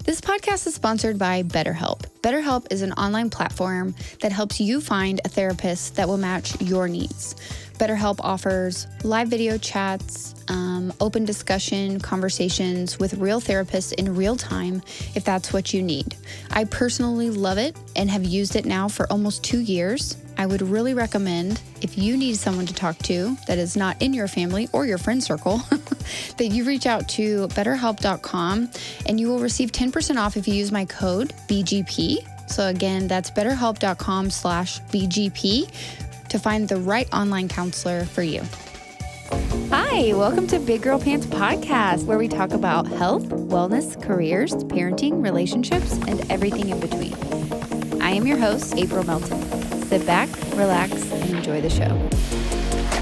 This podcast is sponsored by BetterHelp. BetterHelp is an online platform that helps you find a therapist that will match your needs. BetterHelp offers live video chats, open discussion conversations with real therapists in real time if that's what you need. I personally love it and have used it now for almost 2 years. I would really recommend, if you need someone to talk to that is not in your family or your friend circle, that you reach out to betterhelp.com and you will receive 10% off if you use my code BGP. So again, that's betterhelp.com/BGP to find the right online counselor for you. Hi, welcome to Big Girl Pants Podcast, where we talk about health, wellness, careers, parenting, relationships, and everything in between. I am your host, April Melton. Sit back, relax, and enjoy the show.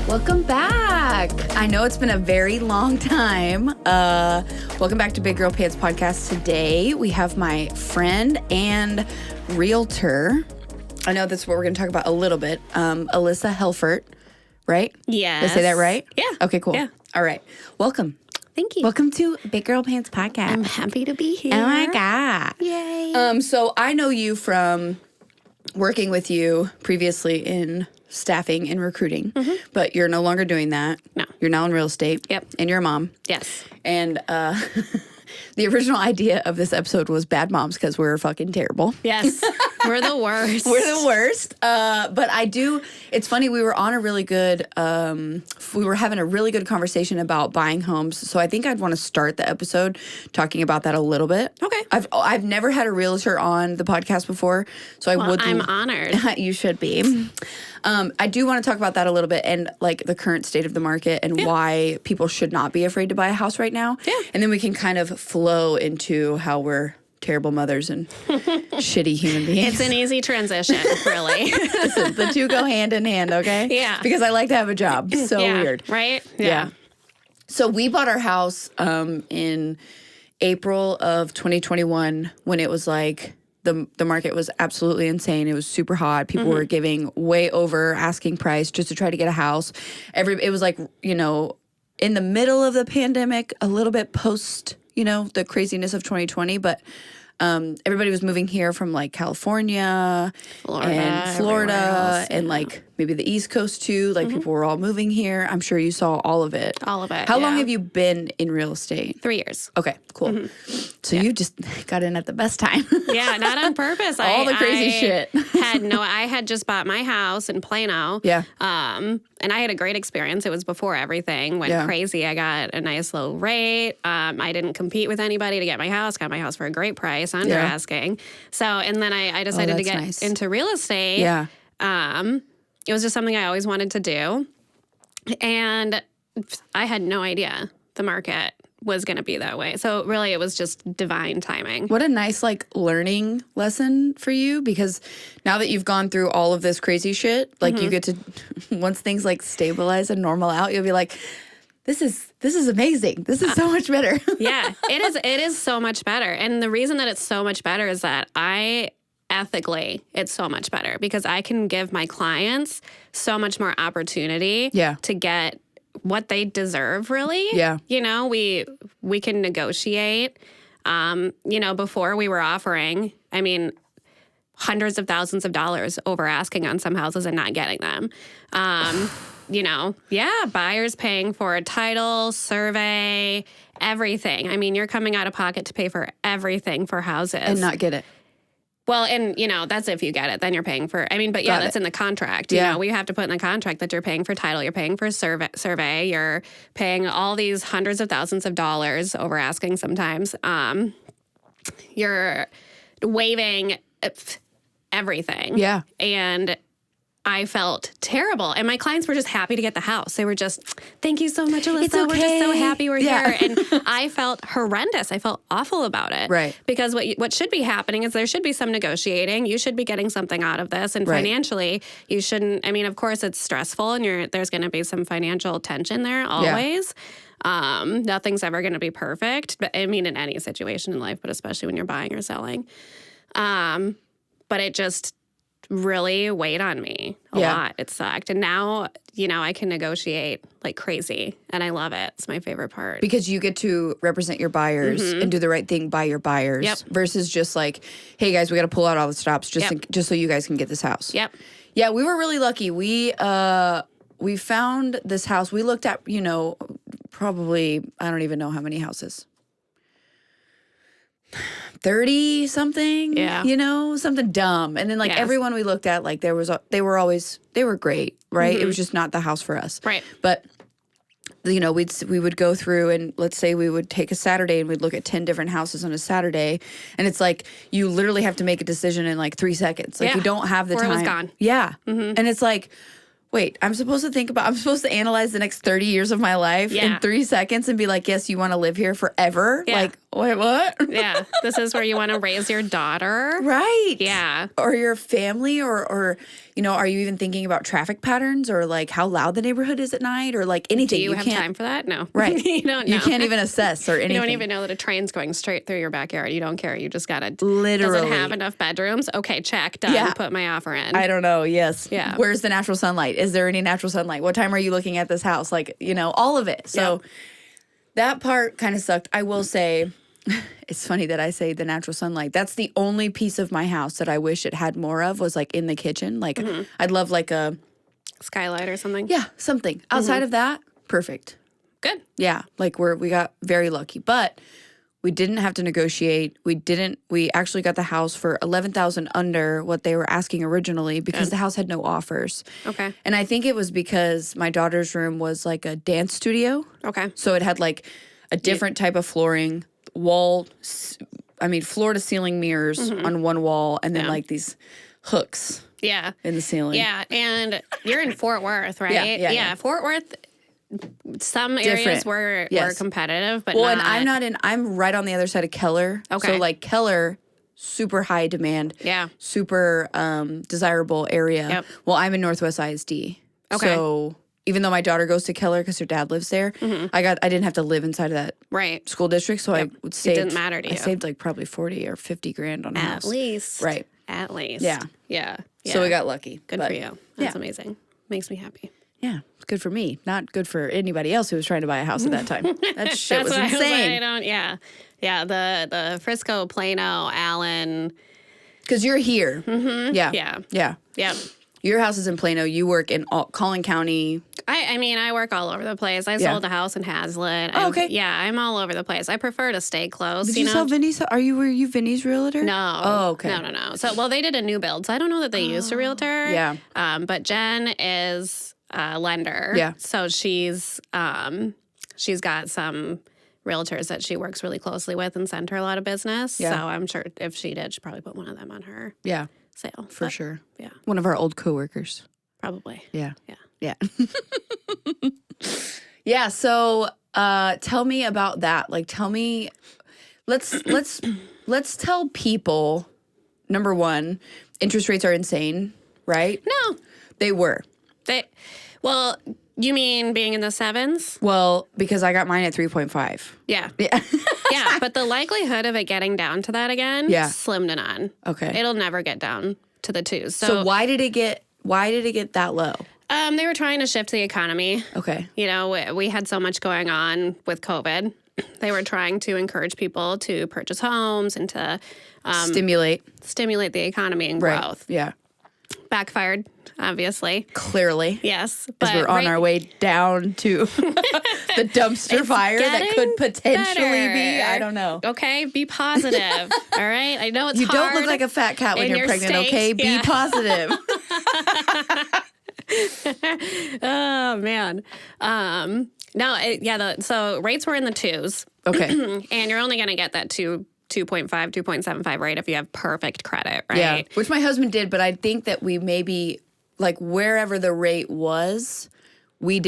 Welcome back. I know it's been a very long time. Welcome back to Big Girl Pants Podcast. Today, we have my friend and realtor. I know that's what we're going to talk about a little bit. Alyssa Helfert, right? Yes. Did I say that right? Yeah. Okay, cool. Yeah. All right. Welcome. Thank you. Welcome to Big Girl Pants Podcast. I'm happy to be here. Oh my God. Yay. So I know you from working with you previously in staffing and recruiting, but you're no longer doing that. No. You're now in real estate. Yep. And you're a mom. Yes. And the original idea of this episode was bad moms because we're fucking terrible. Yes. We're the worst. We're the worst. But it's funny, we were on a really good, we were having a really good conversation about buying homes. So I think I'd want to start the episode talking about that a little bit. Okay. I've never had a realtor on the podcast before. So I'm honored. You should be. I do want to talk about that a little bit and like the current state of the market and why people should not be afraid to buy a house right now. Yeah. And then we can kind of flow into how we're terrible mothers and shitty human beings. It's an easy transition, really. Listen, the two go hand in hand, okay? Yeah. Because I like to have a job. So weird. Right? Yeah. So we bought our house in April of 2021 when it was like the market was absolutely insane. It was super hot. People were giving way over asking price just to try to get a house. It was like, in the middle of the pandemic, a little bit post, the craziness of 2020, but everybody was moving here from like California and Florida and like maybe the East Coast too. Like people were all moving here. I'm sure you saw all of it. All of it. How long have you been in real estate? 3 years. Okay, cool. So you just got in at the best time. Yeah, not on purpose. All the crazy shit. I had just bought my house in Plano. Yeah. And I had a great experience. It was before everything went crazy. I got a nice low rate. I didn't compete with anybody to get my house. Got my house for a great price, under asking. So, and then I decided to get into real estate. Yeah. It was just something I always wanted to do. And I had no idea the market was going to be that way. So really it was just divine timing. What a nice learning lesson for you, because now that you've gone through all of this crazy shit, you get to, once things stabilize and normal out, you'll be like, this is amazing. This is so much better. Yeah, it is so much better. And the reason that it's so much better is that ethically, it's so much better because I can give my clients so much more opportunity to get what they deserve, really. Yeah. We can negotiate. Before we were offering, hundreds of thousands of dollars over asking on some houses and not getting them. Buyers paying for a title, survey, everything. You're coming out of pocket to pay for everything for houses. And not get it. Well, and, that's if you get it, then you're paying for, that's in the contract. We have to put in the contract that you're paying for title, you're paying for survey, you're paying all these hundreds of thousands of dollars over asking sometimes. You're waiving everything. Yeah. And I felt terrible. And my clients were just happy to get the house. They were just, thank you so much, Alyssa. It's okay. We're just so happy we're here. And I felt horrendous. I felt awful about it. Right. Because what should be happening is there should be some negotiating. You should be getting something out of this. And financially, you shouldn't, of course, it's stressful and there's going to be some financial tension there always. Nothing's ever going to be perfect. But in any situation in life, but especially when you're buying or selling. But it just really weighed on me a lot. It sucked. And now, I can negotiate like crazy and I love it. It's my favorite part. Because you get to represent your buyers and do the right thing by your buyers versus just like, hey guys, we got to pull out all the stops just so you guys can get this house. Yep. Yeah, we were really lucky. We found this house. We looked at, probably, I don't even know how many houses. 30 something, something dumb. And then like everyone we looked at, like they were great, right? It was just not the house for us. Right. But we would go through and let's say we would take a Saturday and we'd look at 10 different houses on a Saturday. And it's like, you literally have to make a decision in like 3 seconds. Like you don't have the time. Or it was gone. Yeah. And it's like, wait, I'm supposed to analyze the next 30 years of my life in 3 seconds and be like, yes, you want to live here forever? Yeah. Like, wait, what? Yeah. This is where you want to raise your daughter. Right. Yeah. Or your family or are you even thinking about traffic patterns or like how loud the neighborhood is at night or like anything? Do you have time for that? No. Right. You don't know. You can't even assess or anything. You don't even know that a train's going straight through your backyard. You don't care. You just got to. Literally. Does it have enough bedrooms? Okay, check. Done. Yeah. Put my offer in. I don't know. Yes. Yeah. Where's the natural sunlight? Is there any natural sunlight? What time are you looking at this house? Like, all of it. So that part kind of sucked. I will say, it's funny that I say the natural sunlight. That's the only piece of my house that I wish it had more of was like in the kitchen. Like I'd love like a skylight or something. Yeah, something. Outside of that, perfect. Good. Yeah, like we got very lucky. But we didn't have to negotiate. We actually got the house for $11,000 under what they were asking originally because the house had no offers. Okay. And I think it was because my daughter's room was like a dance studio. Okay. So it had like a different type of flooring, floor to ceiling mirrors on one wall, and then like these hooks. Yeah. In the ceiling. Yeah. And you're in Fort Worth, right? Yeah. Fort Worth. Some areas were competitive, but and I'm right on the other side of Keller. Okay. So like Keller, super high demand. Yeah. Super desirable area. Yep. Well, I'm in Northwest ISD. Okay. So even though my daughter goes to Keller because her dad lives there, I didn't have to live inside of that school district. So I would save. It didn't matter to you. I saved like probably 40 or 50 grand on a house. At least. Right. At least. Yeah. Yeah. So we got lucky. Good for you. That's amazing. Makes me happy. Yeah, it's good for me. Not good for anybody else who was trying to buy a house at that time. That shit was insane. Yeah, the Frisco, Plano, Allen. Because you're here. Mm-hmm. Yeah. Your house is in Plano. You work in Collin County. I work all over the place. I sold a house in Hazlitt. Oh, okay. I'm all over the place. I prefer to stay close. Did you sell Vinny's? Were you Vinny's realtor? No. Oh, okay. No. So, they did a new build. So I don't know that they used a realtor. Yeah. But Jen is a lender. Yeah. So she's got some realtors that she works really closely with and sent her a lot of business. Yeah. So I'm sure if she did, she'd probably put one of them on her sale. For sure. Yeah. One of our old coworkers. Probably. Yeah. Yeah. So tell me about that. Like, tell me. Let's tell people. Number one, interest rates are insane, right? No, they were. Well, you mean being in the 7s? Well, because I got mine at 3.5. Yeah. Yeah, but the likelihood of it getting down to that again, slim to none. Okay. It'll never get down to the 2s. So why did it get that low? They were trying to shift the economy. Okay. We had so much going on with COVID. They were trying to encourage people to purchase homes and to stimulate the economy and growth. Yeah. Backfired, obviously. Clearly. Yes. But we're on our way down to the dumpster fire that could potentially be. I don't know. Okay, be positive. All right? I know it's hard. You don't look like a fat cat when you're pregnant, okay? Be positive. Oh, man. So rates were in the 2s. Okay. And you're only going to get that 2.5, 2.75 rate if you have perfect credit, right? Yeah, which my husband did, but I think that we maybe, like, wherever the rate was, we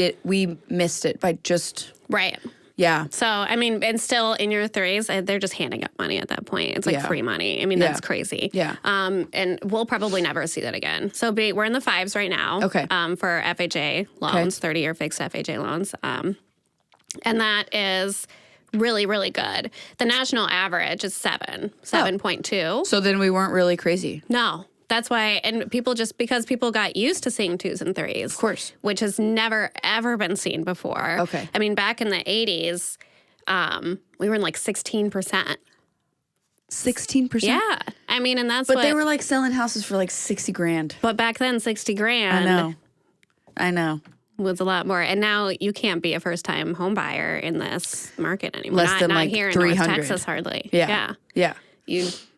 missed it by just... Right. Yeah. So, and still in your 3s, they're just handing up money at that point. It's like free money. That's crazy. Yeah. And we'll probably never see that again. So we're in the 5s right now. Okay. For FHA loans, 30-year fixed FHA loans. And that is really, really good. The national average is 7.2. So then we weren't really crazy. No. That's why, and because people got used to seeing 2s and 3s. Of course. Which has never, ever been seen before. Okay. I mean, back in the 80s, we were in like 16%. 16%? Yeah. I mean, and that's But they were like selling houses for like 60 grand. But back then, 60 grand. I know. Was a lot more. And now you can't be a first-time home buyer in this market anymore. Less than not like here in 300. North Texas, hardly. Yeah.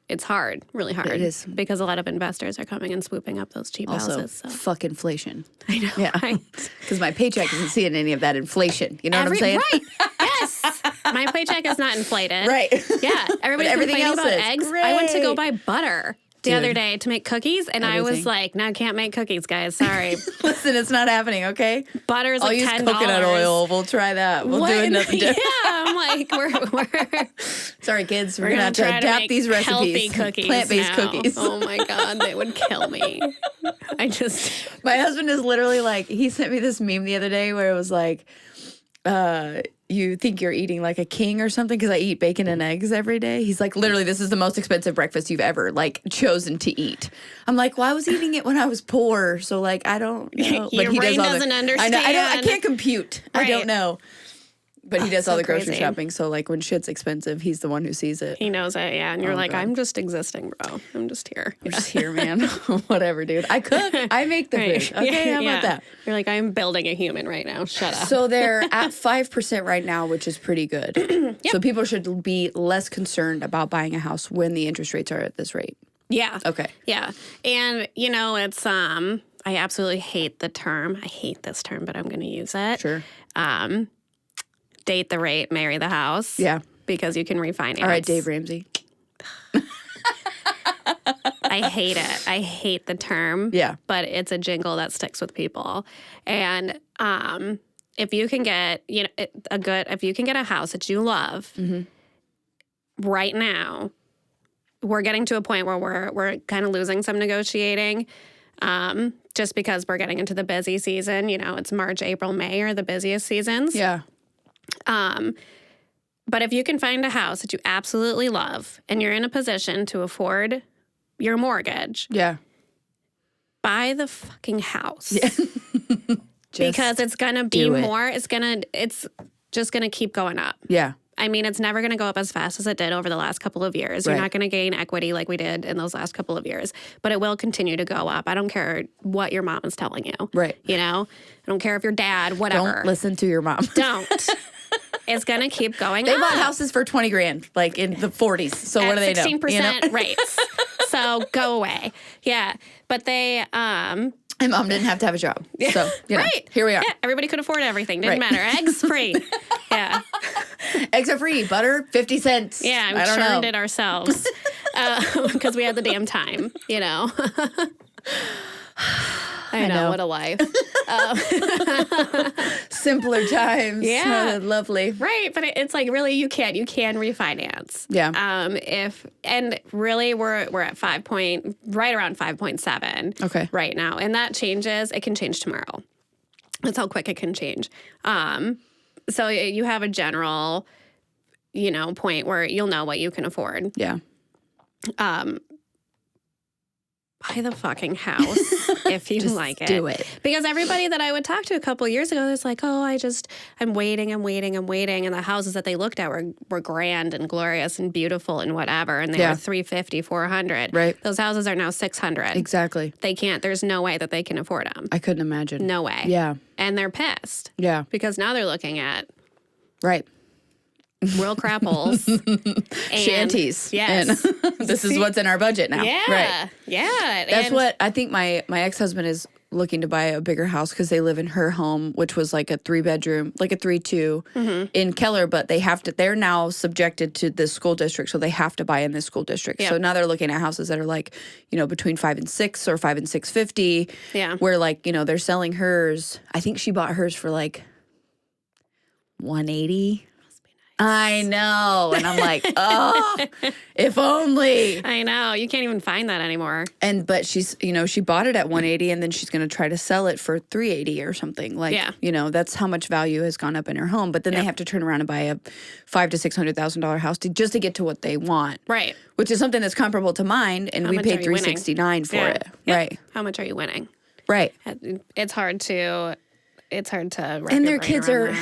It's hard, really hard. It is. Because a lot of investors are coming and swooping up those cheap Also, houses. So. fuck inflation. I know. Yeah. Right? Because my paycheck isn't seeing any of that inflation. You know what I'm saying? Right. Yes. My paycheck is not inflated. Right. Yeah. Everybody's everything complaining else about is. eggs. Great. I went to go buy butter the other day to make cookies, and I was Everything. like, no, I can't make cookies, guys. Sorry. Listen, it's not happening, okay? Butter's I'll like use $10. coconut oil. We'll try that. We'll do another Yeah, I'm like, we're Sorry, kids. We're We're going to have to try adapt make these recipes. healthy cookies, Plant-based now. cookies. Oh my god, they would kill me. My husband is literally like, he sent me this meme the other day where it was like, you think you're eating like a king or something because I eat bacon and eggs every day. He's like, literally, this is the most expensive breakfast you've ever like chosen to eat. I'm like, well, I was eating it when I was poor, so like I don't know. Your brain doesn't understand. I can't compute. I Right. don't know. But he does so all the grocery crazy. shopping, so like when shit's expensive, he's the one who sees it. He knows it, yeah. And you're like, God. I'm just existing, bro. I'm just here. I'm just here, man. Whatever, dude. I cook. I make the Right. food. Okay, how about that? You're like, I'm building a human right now. Shut up. So they're at 5% right now, which is pretty good. So people should be less concerned about buying a house when the interest rates are at this rate. Yeah. Okay. Yeah. And it's I absolutely hate the term. I hate this term, but I'm going to use it. Sure. Date the rate, marry the house. Yeah. Because you can refinance. All right, Dave Ramsey. I hate it. I hate the term. Yeah. But it's a jingle that sticks with people. And if you can get, if you can get a house that you love right now, we're getting to a point where we're kind of losing some negotiating. Just because we're getting into the busy season, it's March, April, May are the busiest seasons. Yeah. But if you can find a house that you absolutely love and you're in a position to afford your mortgage, Yeah. buy the fucking house. Yeah. Because it's going to be more, it's just going to keep going up. Yeah. I mean, it's never going to go up as fast as it did over the last couple of years. Right. You're not going to gain equity like we did in those last couple of years, but it will continue to go up. I don't care what your mom is telling you. Right. I don't care if your dad, whatever. Don't listen to your mom. Don't. It's going to keep going They up. bought houses for 20 grand, like in the 40s. So what do they know? 16% rates. So go away. Yeah. But they, My mom didn't have to have a job. So, right. Here we are. Yeah, everybody could afford everything. Didn't Right. matter. Eggs free. Yeah. Eggs are free. Butter, 50 cents. Yeah, we I don't churned know. it ourselves because we had the damn time, I know, what a life. Simpler times. Yeah. Lovely. Right, but it's like really you can refinance. Yeah. And really we're at right around 5.7. Okay. Right now, and that changes. It can change tomorrow. That's how quick it can change. So you have a general, point where you'll know what you can afford. Yeah. Buy the fucking house if you like it. Do it. Because everybody that I would talk to a couple of years ago is like, oh, I'm waiting. And the houses that they looked at were grand and glorious and beautiful and whatever. And they were $350, $400. Right. Those houses are now $600. Exactly. They can't, there's no way that they can afford them. I couldn't imagine. No way. Yeah. And they're pissed. Yeah. Because now they're looking at Right. real crap holes. And, Shanties. Yes. And this is what's in our budget now. Yeah. Right. Yeah. That's what I think my ex-husband is looking to buy a bigger house because they live in her home, which was like a 3-bedroom, like a 3-2 in Keller, but they're now subjected to this school district, so they have to buy in this school district. Yeah. So now they're looking at houses that are like, between 5 and 6 or 5 and 650. Yeah. Where like, they're selling hers. I think she bought hers for like 180. I know. And I'm like, oh, if only. I know. You can't even find that anymore. But she's, she bought it at 180 and then she's going to try to sell it for 380 or something. Like, that's how much value has gone up in her home. But then they have to turn around and buy a $500,000 to $600,000 house just to get to what they want. Right. Which is something that's comparable to mine. And we paid $369 for it. Yep. Right. How much are you winning? Right. It's hard to wrap and their kids are,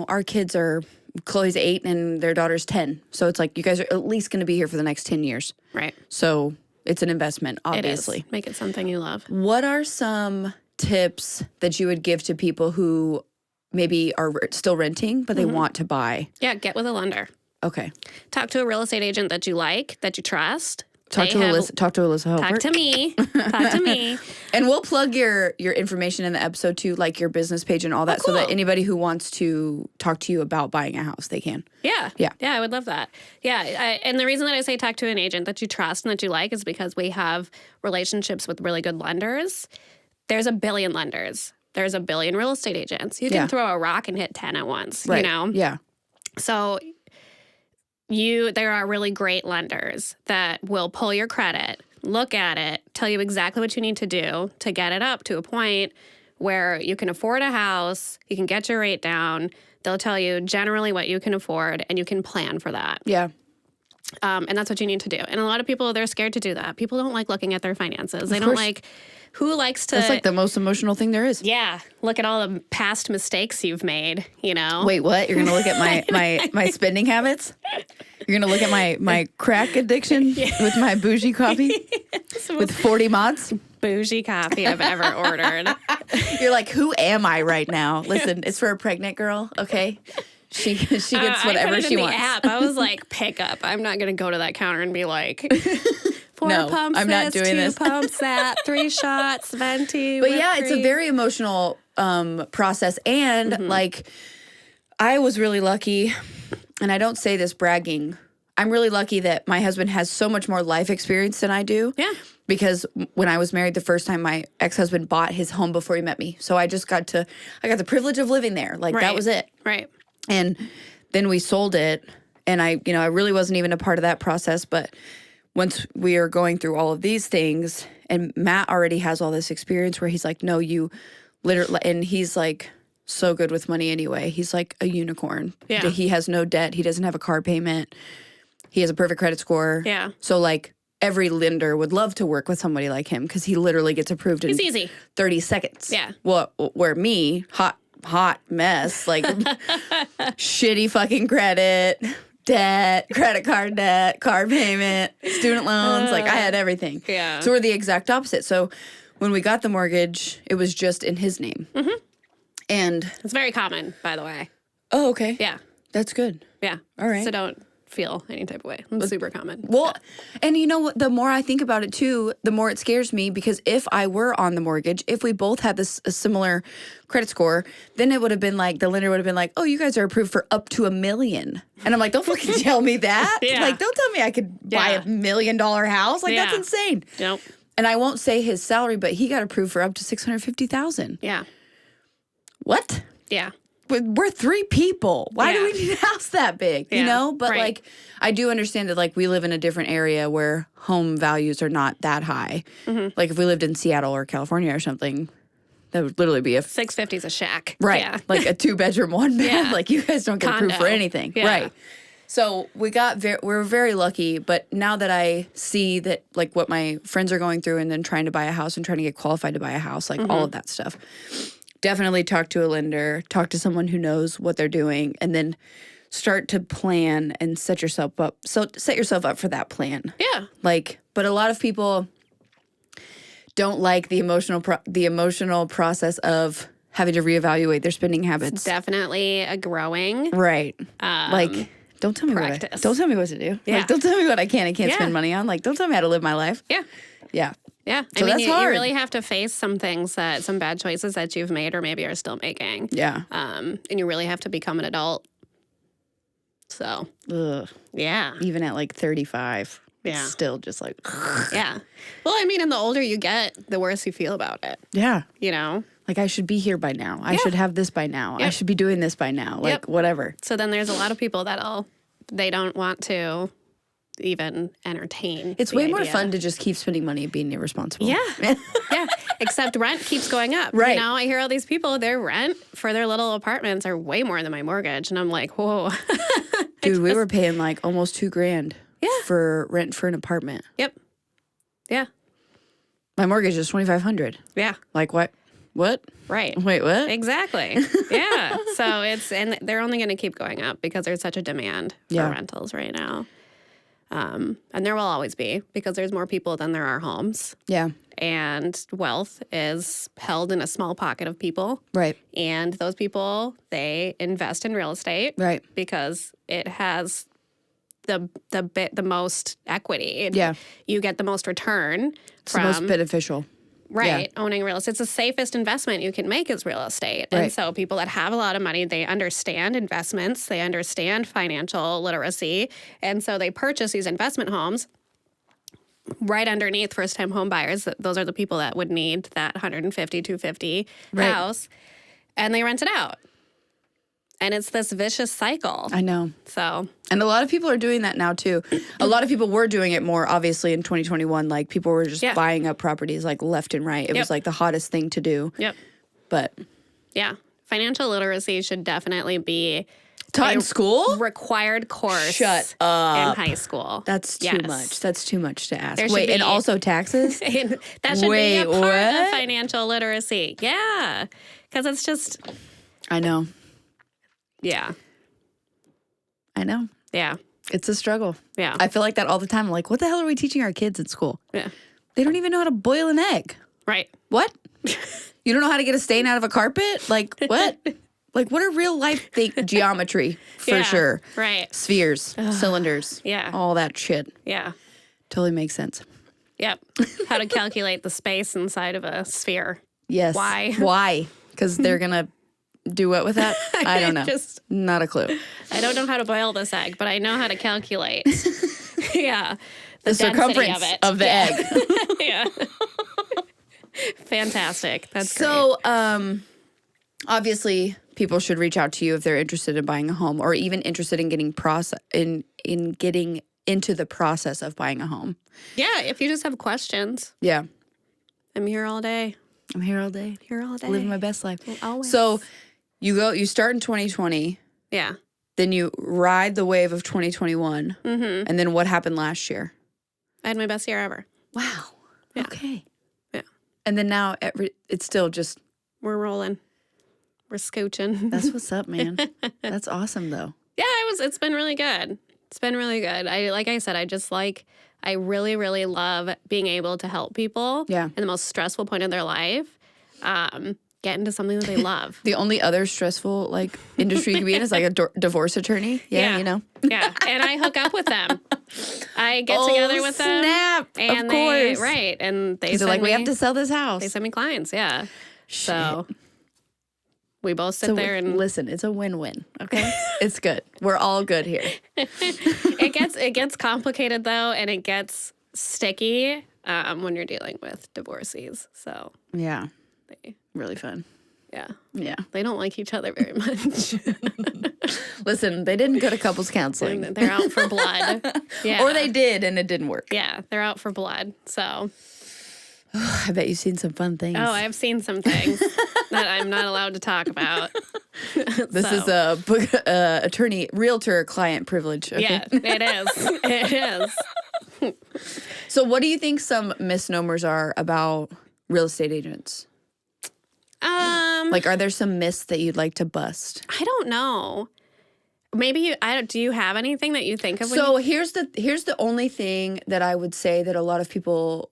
our kids are, Chloe's 8 and their daughter's 10. So it's like, you guys are at least going to be here for the next 10 years. Right. So it's an investment, obviously. It is. Make it something you love. What are some tips that you would give to people who maybe are still renting, but they want to buy? Yeah, get with a lender. Okay. Talk to a real estate agent that you like, that you trust. Talk to Alyssa Helfert. Talk to me. Talk to me. And we'll plug your information in the episode too, like your business page and all that, so that anybody who wants to talk to you about buying a house, they can. Yeah. Yeah, I would love that. Yeah, and the reason that I say talk to an agent that you trust and that you like is because we have relationships with really good lenders. There's a billion lenders. There's a billion real estate agents. You can throw a rock and hit 10 at once, right. Yeah. So there are really great lenders that will pull your credit, look at it, tell you exactly what you need to do to get it up to a point where you can afford a house, you can get your rate down. They'll tell you generally what you can afford, and you can plan for that. Yeah. And that's what you need to do. And a lot of people, they're scared to do that. People don't like looking at their finances. They don't like... Who likes to... That's like the most emotional thing there is. Yeah. Look at all the past mistakes you've made, Wait, what? You're going to look at my spending habits? You're going to look at my crack addiction with my bougie coffee with 40 mods? Bougie coffee I've ever ordered. You're like, who am I right now? Listen, it's for a pregnant girl, okay? She gets whatever she wants. The app. I was like, pick up. I'm not going to go to that counter and be like... 4 pumps I'm not doing 2 this. pumps that, 3 shots, venti. But yeah, it's a very emotional process. And like, I was really lucky, and I don't say this bragging. I'm really lucky that my husband has so much more life experience than I do. Yeah. Because when I was married the first time, my ex-husband bought his home before he met me. So I got the privilege of living there. Like, that was it. Right. And then we sold it, and I really wasn't even a part of that process, but once we are going through all of these things, and Matt already has all this experience where he's like, no, you literally, and he's like so good with money anyway. He's like a unicorn. Yeah. He has no debt. He doesn't have a car payment. He has a perfect credit score. Yeah. So like every lender would love to work with somebody like him because he literally gets approved in easy. 30 seconds. Yeah. Well, where me, hot mess, like shitty fucking credit, debt, credit card debt, car payment, student loans. Like, I had everything. Yeah. So we're the exact opposite. So when we got the mortgage, it was just in his name. Mm-hmm. And it's very common, by the way. Oh, okay. Yeah. That's good. Yeah. All right. So don't feel any type of way. It's super common. Well, and you know what? The more I think about it too, the more it scares me, because if I were on the mortgage, if we both had a similar credit score, then it would have been like, the lender would have been like, oh, you guys are approved for up to $1 million. And I'm like, don't fucking tell me that. Yeah. Like, don't tell me I could buy $1 million house. Like, that's insane. Nope. And I won't say his salary, but he got approved for up to $650,000. Yeah. What? Yeah. We're 3 people. Why do we need a house that big? Yeah. You know? But Right. like, I do understand that like we live in a different area where home values are not that high. Mm-hmm. Like if we lived in Seattle or California or something, that would literally be a $650 is a shack. right, Yeah. like a 2-bedroom, 1 bath. Yeah. Like you guys don't get approved for anything, Yeah. right? So we're very lucky. But now that I see that like what my friends are going through, and then trying to buy a house and trying to get qualified to buy a house, like all of that stuff. Definitely talk to a lender, talk to someone who knows what they're doing, and then start to plan and set yourself up. So set yourself up for that plan. Yeah. Like, but a lot of people don't like the emotional process of having to reevaluate their spending habits. It's definitely a growing. Right. Like, don't tell me practice. don't tell me what to do. Yeah. Like, don't tell me what I can and can't spend money on. Like, don't tell me how to live my life. Yeah. Yeah. Yeah. So that's you hard. really have to face some bad choices that you've made or maybe are still making. Yeah. And you really have to become an adult. So, Ugh. yeah. Even at like 35. Yeah. It's still just like, Yeah. Well, I mean, and the older you get, the worse you feel about it. yeah. You know? Like, I should be here by now. I should have this by now. I should be doing this by now. Like, whatever. So then there's a lot of people they don't want to even entertain. It's way more fun to just keep spending money and being irresponsible. Yeah. Yeah. Except rent keeps going up. Right. You know, I hear all these people, their rent for their little apartments are way more than my mortgage. And I'm like, whoa. Dude, we were paying like almost $2,000 for rent for an apartment. Yep. Yeah. My mortgage is $2,500. Yeah. Like, what? What? Right. Wait, what? Exactly. Yeah. So and they're only going to keep going up because there's such a demand for rentals right now. And there will always be because there's more people than there are homes. Yeah. And wealth is held in a small pocket of people. Right. And those people, they invest in real estate. Right. Because it has the most equity. Yeah. You get the most return It's the most beneficial. Right. Yeah. Owning real estate. It's the safest investment you can make is real estate. Right. And so people that have a lot of money, they understand investments. They understand financial literacy. And so they purchase these investment homes right underneath first-time home buyers. Those are the people that would need that $150,000, $250,000 house. And they rent it out. And it's this vicious cycle. I know. So. And a lot of people are doing that now, too. A lot of people were doing it more, obviously, in 2021. Like, people were just buying up properties, like, left and right. It was, like, the hottest thing to do. Yep. But. Yeah. Financial literacy should definitely be taught in school? Required course. Shut up. In high school. That's too much. That's too much to ask. Wait, and also taxes? That should be a part of financial literacy. Yeah. Because it's just. I know. Yeah. I know. Yeah. It's a struggle. Yeah. I feel like that all the time. I'm like, what the hell are we teaching our kids at school? Yeah. They don't even know how to boil an egg. Right. What? You don't know how to get a stain out of a carpet? Like, what? Like, what are real life geometry for sure? Right. Spheres, cylinders. Yeah. All that shit. Yeah. Totally makes sense. Yep. How to calculate the space inside of a sphere. Yes. Why? Why? Because they're going to do what with that? I don't know. Not a clue. I don't know how to boil this egg, but I know how to calculate. Yeah. The circumference of the egg. Yeah. Fantastic. That's great. So, obviously, people should reach out to you if they're interested in buying a home or even interested in getting in getting into the process of buying a home. Yeah, if you just have questions. Yeah. I'm here all day. I'm here all day. Here all day. Living my best life. Always. So, you start in 2020. Yeah. Then you ride the wave of 2021. Mm-hmm. And then what happened last year? I had my best year ever. Wow. Yeah. Okay. Yeah. And then now it's still just. We're rolling. We're scooching. That's what's up, man. That's awesome, though. Yeah, it's been really good. It's been really good. Like I said, I really, really love being able to help people in the most stressful point of their life get into something that they love. The only other stressful industry you can be in is like a divorce attorney. Yeah, you know. Yeah, and I hook up with them. I get together with them. Snap! And of course. Right, and they they're like, we have to sell this house. They send me clients, yeah. Shit. So we both sit there and listen. It's a win-win. Okay, it's good. We're all good here. It gets complicated though, and it gets sticky when you're dealing with divorcees. So yeah, really fun. Yeah. Yeah. They don't like each other very much. Listen, they didn't go to couples counseling. They're out for blood. Yeah. Or they did and it didn't work. Yeah, they're out for blood. So I bet you've seen some fun things. Oh, I've seen some things that I'm not allowed to talk about. This is a attorney, realtor client privilege. Okay? Yeah, it is. It is. So what do you think some misnomers are about real estate agents? Are there some myths that you'd like to bust? I don't know. Maybe do you have anything that you think of? So here's the only thing that I would say that a lot of people,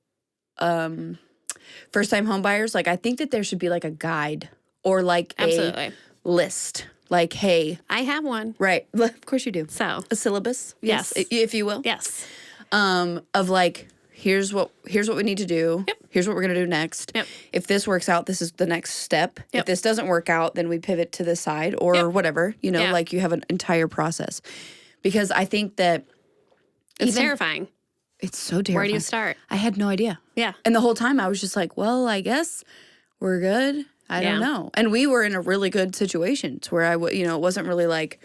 first time home buyers, I think that there should be a guide or Absolutely. A list. Hey, I have one. Right. Of course you do. So a syllabus. Yes. If you will. Yes. Of here's what we need to do. Yep. Here's what we're going to do next. Yep. If this works out, this is the next step. Yep. If this doesn't work out, then we pivot to this side or whatever, you have an entire process. Because I think that it's terrifying. It's so terrifying. Where do you start? I had no idea. Yeah. And the whole time I was just well, I guess we're good. I don't know. And we were in a really good situation where it wasn't really like,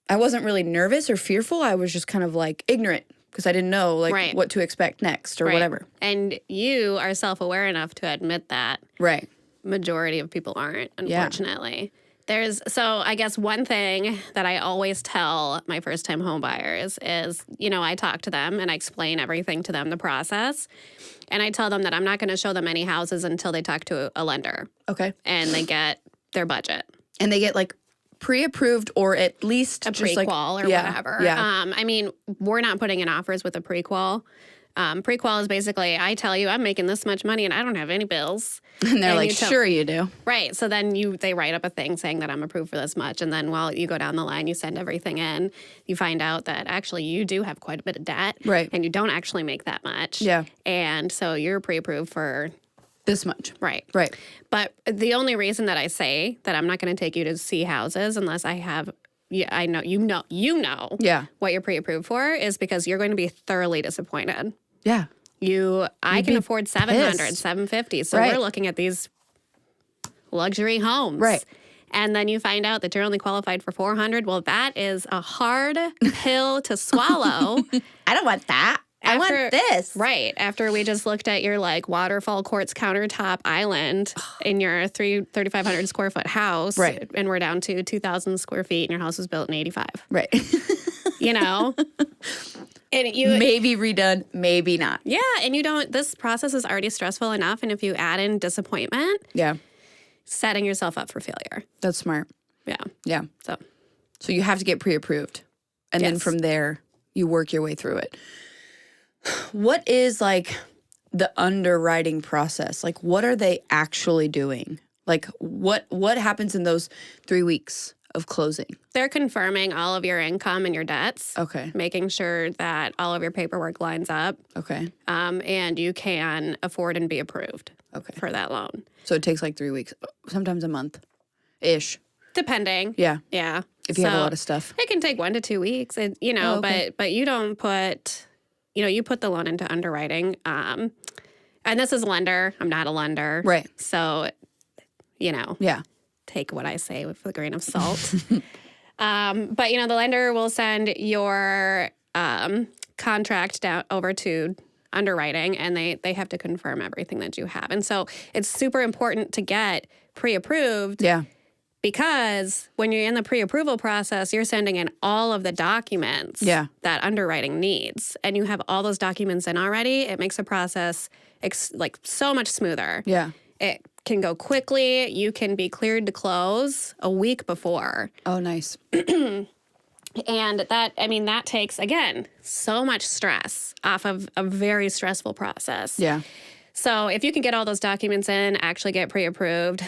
I wasn't really nervous or fearful. I was just kind of like ignorant because I didn't know what to expect next or whatever. And you are self-aware enough to admit that. Right. Majority of people aren't, unfortunately. So I guess one thing that I always tell my first-time home buyers is, I talk to them and I explain everything to them, the process. And I tell them that I'm not going to show them any houses until they talk to a lender. Okay. And they get their budget. And they get like pre-approved or at least a pre-qual or whatever. Yeah. I mean, we're not putting in offers with a pre-qual. Pre-qual is basically, I tell you I'm making this much money and I don't have any bills. And they're like, sure you do. Right. So then they write up a thing saying that I'm approved for this much. And then while you go down the line, you send everything in, you find out that actually you do have quite a bit of debt. Right. And you don't actually make that much. Yeah. And so you're pre-approved for this much. Right. Right. But the only reason that I say that I'm not going to take you to see houses unless I have I know you know what you're pre-approved for is because you're going to be thoroughly disappointed. Yeah. I can afford $700, $750. So we're looking at these luxury homes. Right. And then you find out that you're only qualified for $400. Well, that is a hard pill to swallow. I don't want that. I want this. Right. After we just looked at your waterfall quartz countertop island in your 3,500 square foot house. Right. And we're down to 2,000 square feet and your house was built in 85. Right. And you maybe redone, maybe not. Yeah. And this process is already stressful enough. And if you add in disappointment. Yeah. Setting yourself up for failure. That's smart. Yeah. Yeah. So you have to get pre-approved. And then from there, you work your way through it. What is the underwriting process? What are they actually doing? What happens in those 3 weeks of closing? They're confirming all of your income and your debts. Okay. Making sure that all of your paperwork lines up. Okay. And you can afford and be approved for that loan. So it takes 3 weeks, sometimes a month-ish. Depending. Yeah. Yeah. If you have a lot of stuff. It can take 1 to 2 weeks, and but you don't put, you put the loan into underwriting. And this is a lender. I'm not a lender. Right. So, Yeah. Take what I say with a grain of salt. But, the lender will send your contract down over to underwriting, and they have to confirm everything that you have. And so it's super important to get pre-approved. Yeah. Because when you're in the pre-approval process, you're sending in all of the documents that underwriting needs. And you have all those documents in already. It makes the process so much smoother. Yeah. It can go quickly. You can be cleared to close a week before. Oh, nice. And that takes, again, so much stress off of a very stressful process. Yeah. So if you can get all those documents in, actually get pre-approved,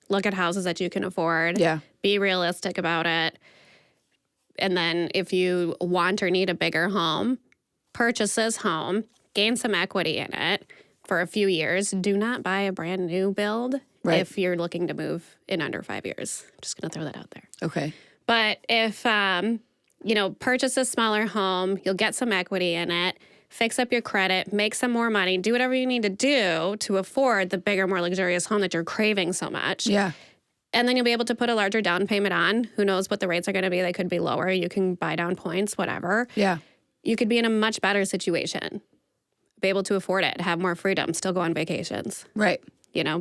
look at houses that you can afford. Yeah. Be realistic about it. And then if you want or need a bigger home, purchase this home, gain some equity in it for a few years. Do not buy a brand new build if you're looking to move in under 5 years. Just going to throw that out there. Okay. But if, purchase a smaller home, you'll get some equity in it, fix up your credit, make some more money, do whatever you need to do to afford the bigger, more luxurious home that you're craving so much. Yeah. And then you'll be able to put a larger down payment on. Who knows what the rates are going to be? They could be lower. You can buy down points, whatever. Yeah. You could be in a much better situation, be able to afford it, have more freedom, still go on vacations. Right.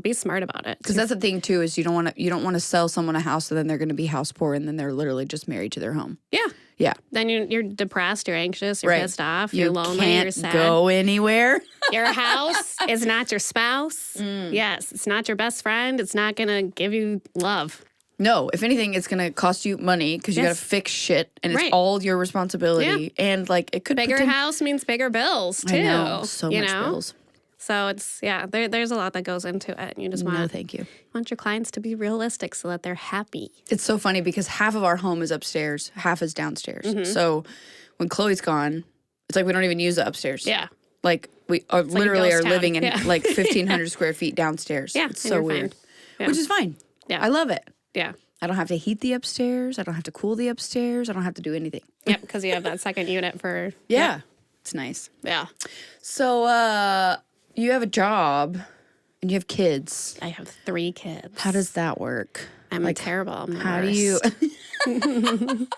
Be smart about it. Because that's the thing too, is you don't want to sell someone a house and then they're going to be house poor and then they're literally just married to their home. Yeah. Yeah. Then you're depressed, you're anxious, you're pissed off, you're lonely, can't you're sad. Go anywhere. Your house is not your spouse. Yes, it's not your best friend. It's not going to give you love. No, if anything, it's going to cost you money because you got to fix shit and it's all your responsibility. Yeah. And it could bigger house means bigger bills too. I know, so much bills. So it's, there's a lot that goes into it. And you just thank you. Want your clients to be realistic so that they're happy. It's so funny because half of our home is upstairs, half is downstairs. Mm-hmm. So when Chloe's gone, it's we don't even use the upstairs. Yeah. We are literally are living in 1,500 square feet downstairs. Yeah. It's so weird. Yeah. Which is fine. Yeah. I love it. Yeah. I don't have to heat the upstairs. I don't have to cool the upstairs. I don't have to do anything. Yep, because you have that second unit for... Yeah. It's nice. Yeah. So, you have a job and you have kids. I have 3 kids. How does that work? I'm terrible. I'm the How worst. do you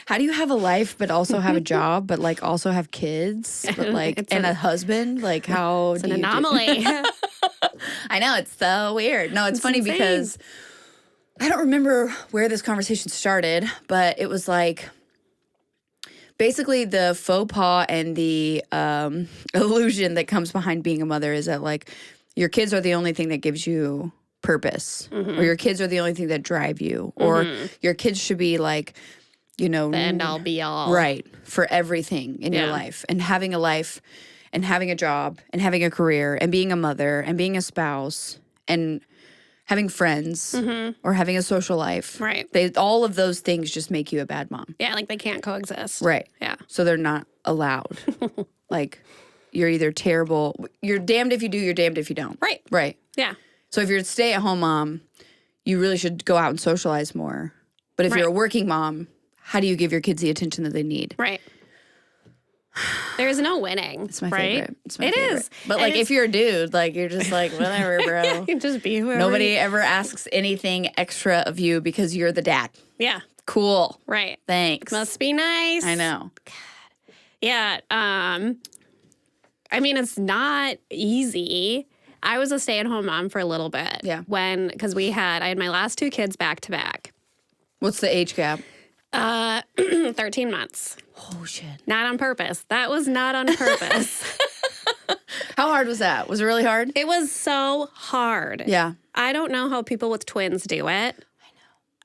how do you have a life but also have a job but like also have kids but like and a husband? Like how It's do an you anomaly. I know, it's so weird. No, it's funny insane. because I don't remember where this conversation started, but it was like basically the faux pas and the illusion that comes behind being a mother is that like your kids are the only thing that gives you purpose, or your kids are the only thing that drive you, or your kids should be like, you know, The end all be all. right, for everything in your life, and having a life and having a job and having a career and being a mother and being a spouse and having friends or having a social life. Right. All of those things just make you a bad mom. Yeah, like they can't coexist. Right. Yeah. So they're not allowed. Like you're either terrible, you're damned if you do, you're damned if you don't. Right. Right. Yeah. So if you're a stay-at-home mom, you really should go out and socialize more. But if Right. you're a working mom, how do you give your kids the attention that they need? Right. There's no winning. It's my right? favorite. It's my It favorite. is. But And like it's- if you're a dude, like you're just like, whatever, bro. You just be whoever. Nobody ever asks anything extra of you because you're the dad. Yeah. Cool. Right. Thanks. Must be nice. I know. Yeah. I mean, it's not easy. I was a stay-at-home mom for a little bit. Yeah. Because I had my last 2 kids back to back. What's the age gap? 13 months. Oh, shit. Not on purpose. That was not on purpose. How hard was that? Was it really hard? It was so hard. Yeah. I don't know how people with twins do it.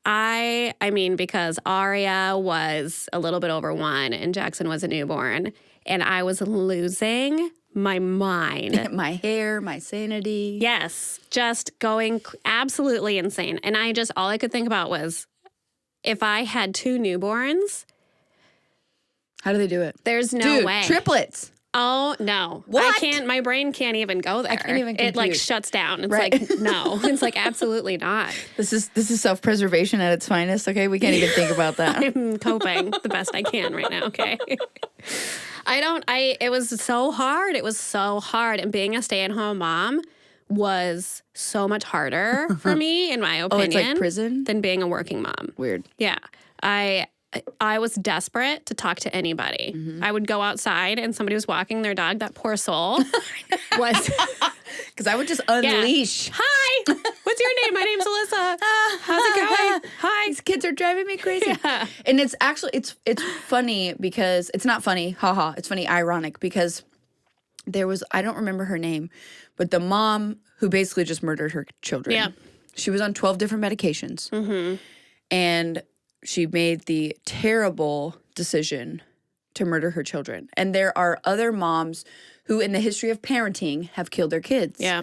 I mean, because Aria was a little bit over 1 and Jackson was a newborn, and I was losing my mind. My hair, my sanity. Yes, just going absolutely insane. And all I could think about was if I had 2 newborns, How do they do it? there's no Dude, way. triplets. Oh, no. What? I can't, my brain can't even go there. can't even It like compute. shuts down. It's Right. like, no. It's like, absolutely not. This is self-preservation at its finest, okay? We can't even think about that. I'm coping the best I can right now, okay? It was so hard. It was so hard. And being a stay-at-home mom was so much harder for me, in my opinion. Oh, it's like prison? Than being a working mom. Weird. Yeah. I was desperate to talk to anybody. Mm-hmm. I would go outside and somebody was walking their dog. That poor soul was... Because I would just unleash. Hi, what's your name? My name's Alyssa. How's it going? Hi. These kids are driving me crazy. Yeah. And it's actually, it's funny because, it's not funny, haha, it's funny, ironic, because there was, I don't remember her name, but the mom who basically just murdered her children. Yeah. She was on 12 different medications. And she made the terrible decision to murder her children. And there are other moms who in the history of parenting have killed their kids. Yeah.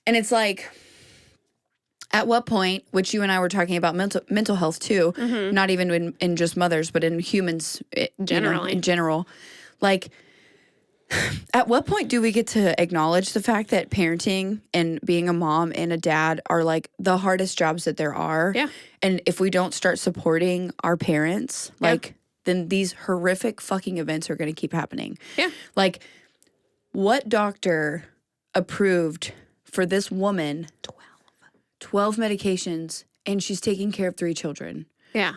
And it's like, at what point, which you and I were talking about mental health too, not even in just mothers, but in humans Generally. in general, like, at what point do we get to acknowledge the fact that parenting and being a mom and a dad are like the hardest jobs that there are? Yeah. And if we don't start supporting our parents, like, then these horrific fucking events are going to keep happening. Yeah. Like, what doctor approved for this woman 12 medications and she's taking care of 3 children? Yeah.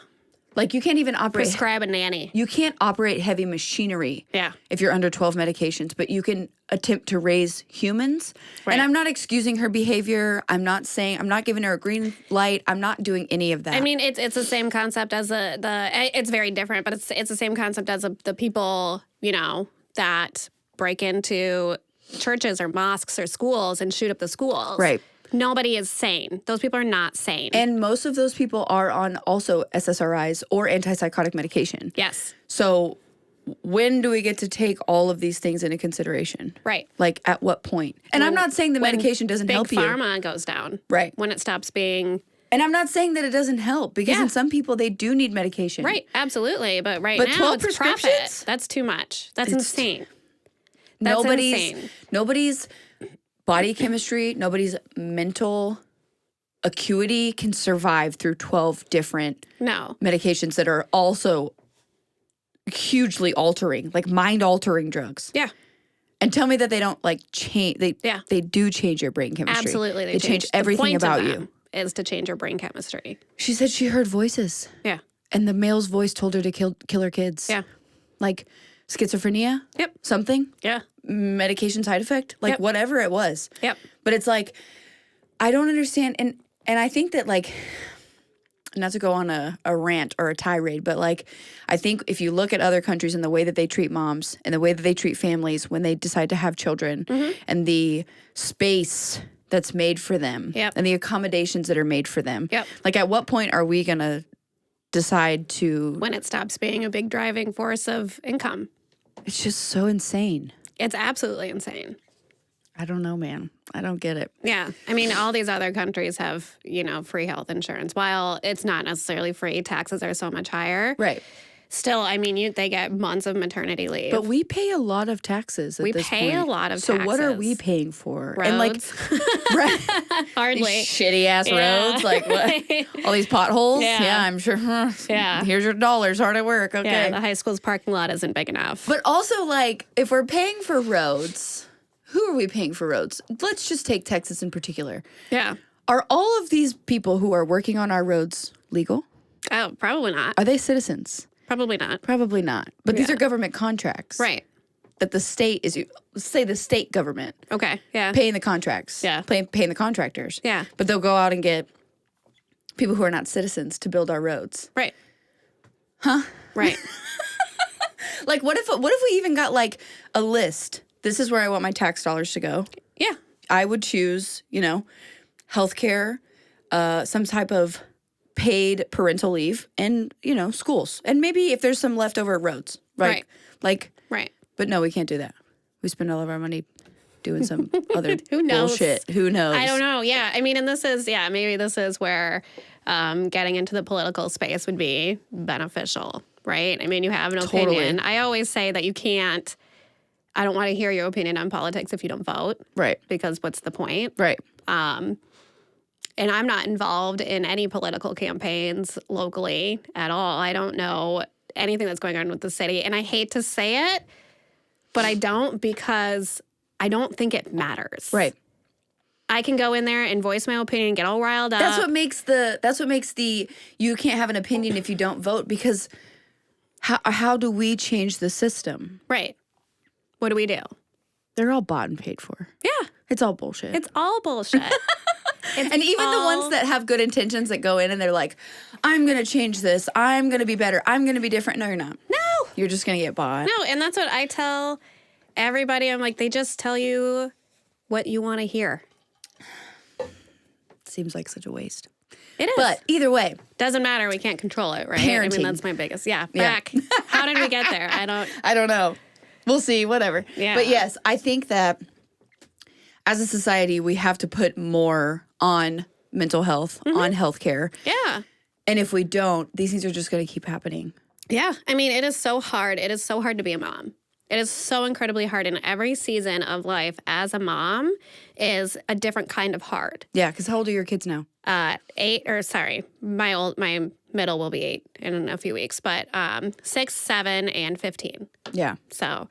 Like, you can't even operate. Prescribe a nanny. You can't operate heavy machinery Yeah. if you're under 12 medications, but you can attempt to raise humans. Right. And I'm not excusing her behavior. I'm not giving her a green light. I'm not doing any of that. I mean, it's the same concept as it's very different, but it's the same concept as the people, that break into churches or mosques or schools and shoot up the schools. Right. Nobody is sane. Those people are not sane. And most of those people are on also SSRIs or antipsychotic medication. Yes. So when do we get to take all of these things into consideration? Right. Like, at what point? And I'm not saying the medication doesn't help you. Big pharma goes down. Right. When it stops being... And I'm not saying that it doesn't help, because in some people they do need medication. Right. Absolutely. But But now 12 it's prescriptions? profit. That's too much. That's insane. That's insane. Nobody's body chemistry, nobody's mental acuity can survive through 12 different No. medications that are also hugely altering, like mind altering drugs. Yeah. And tell me that they don't like change. They do change your brain chemistry. Absolutely. They change everything about you. Is to change your brain chemistry. She said she heard voices. Yeah. And the male's voice told her to kill her kids. Yeah. Like schizophrenia. Yep. Something. Yeah. Medication side effect. Like whatever it was. Yep. But it's like, I don't understand. And I think that like, not to go on a rant or a tirade, but like, I think if you look at other countries and the way that they treat moms and the way that they treat families when they decide to have children and the space that's made for them and the accommodations that are made for them. Yep. Like, at what point are we going to decide to... When it stops being a big driving force of income. It's just so insane. It's absolutely insane. I don't know, man. I don't get it. Yeah. I mean, all these other countries have, free health insurance. While it's not necessarily free, taxes are so much higher. Right. Still, I mean, they get months of maternity leave. But we pay a lot of taxes at this point. We pay a lot of taxes. So what are we paying for? Roads? And like, Hardly. These shitty-ass roads. Like, what? All these potholes? Yeah, I'm sure. Yeah. Here's your dollars, hard at work. Okay. Yeah, the high school's parking lot isn't big enough. But also, like, if we're paying for roads, who are we paying for roads? Let's just take Texas in particular. Yeah. Are all of these people who are working on our roads legal? Oh, probably not. Are they citizens? Probably not. Probably not. But these are government contracts. Right. That the state is, say the state government. Okay, yeah. Paying the contracts. Yeah. Paying the contractors. Yeah. But they'll go out and get people who are not citizens to build our roads. Right. Huh? Right. Like, what if we even got like a list? This is where I want my tax dollars to go. Yeah. I would choose, healthcare, some type of paid parental leave, and, schools. And maybe if there's some leftover roads, right? Like, right. But no, we can't do that. We spend all of our money doing some other Who knows? bullshit. Who knows? I don't know. Yeah. I mean, and maybe this is where getting into the political space would be beneficial, right? I mean, you have an opinion. I always say that I don't want to hear your opinion on politics if you don't vote. Right. Because what's the point? Right. And I'm not involved in any political campaigns locally at all. I don't know anything that's going on with the city. And I hate to say it, but I don't, because I don't think it matters. Right. I can go in there and voice my opinion and get all riled up. That's what makes the you can't have an opinion if you don't vote, because how do we change the system? Right. What do we do? They're all bought and paid for. Yeah. It's all bullshit. It's all bullshit. And even the ones that have good intentions that go in and they're like, I'm going to change this. I'm going to be better. I'm going to be different. No, you're not. No. You're just going to get bought. No, and that's what I tell everybody. I'm like, they just tell you what you want to hear. Seems like such a waste. It is. But either way. Doesn't matter. We can't control it, right? Parenting. I mean, that's my biggest. Yeah. Back. How did we get there? I don't know. We'll see. Whatever. Yeah. But yes, I think that as a society, we have to put more on mental health, on healthcare. Yeah. And if we don't, these things are just going to keep happening. Yeah. I mean, it is so hard. It is so hard to be a mom. It is so incredibly hard. And every season of life as a mom is a different kind of hard. Yeah. Because how old are your kids now? My middle will be 8 in a few weeks, but 6, 7, and 15. Yeah. So,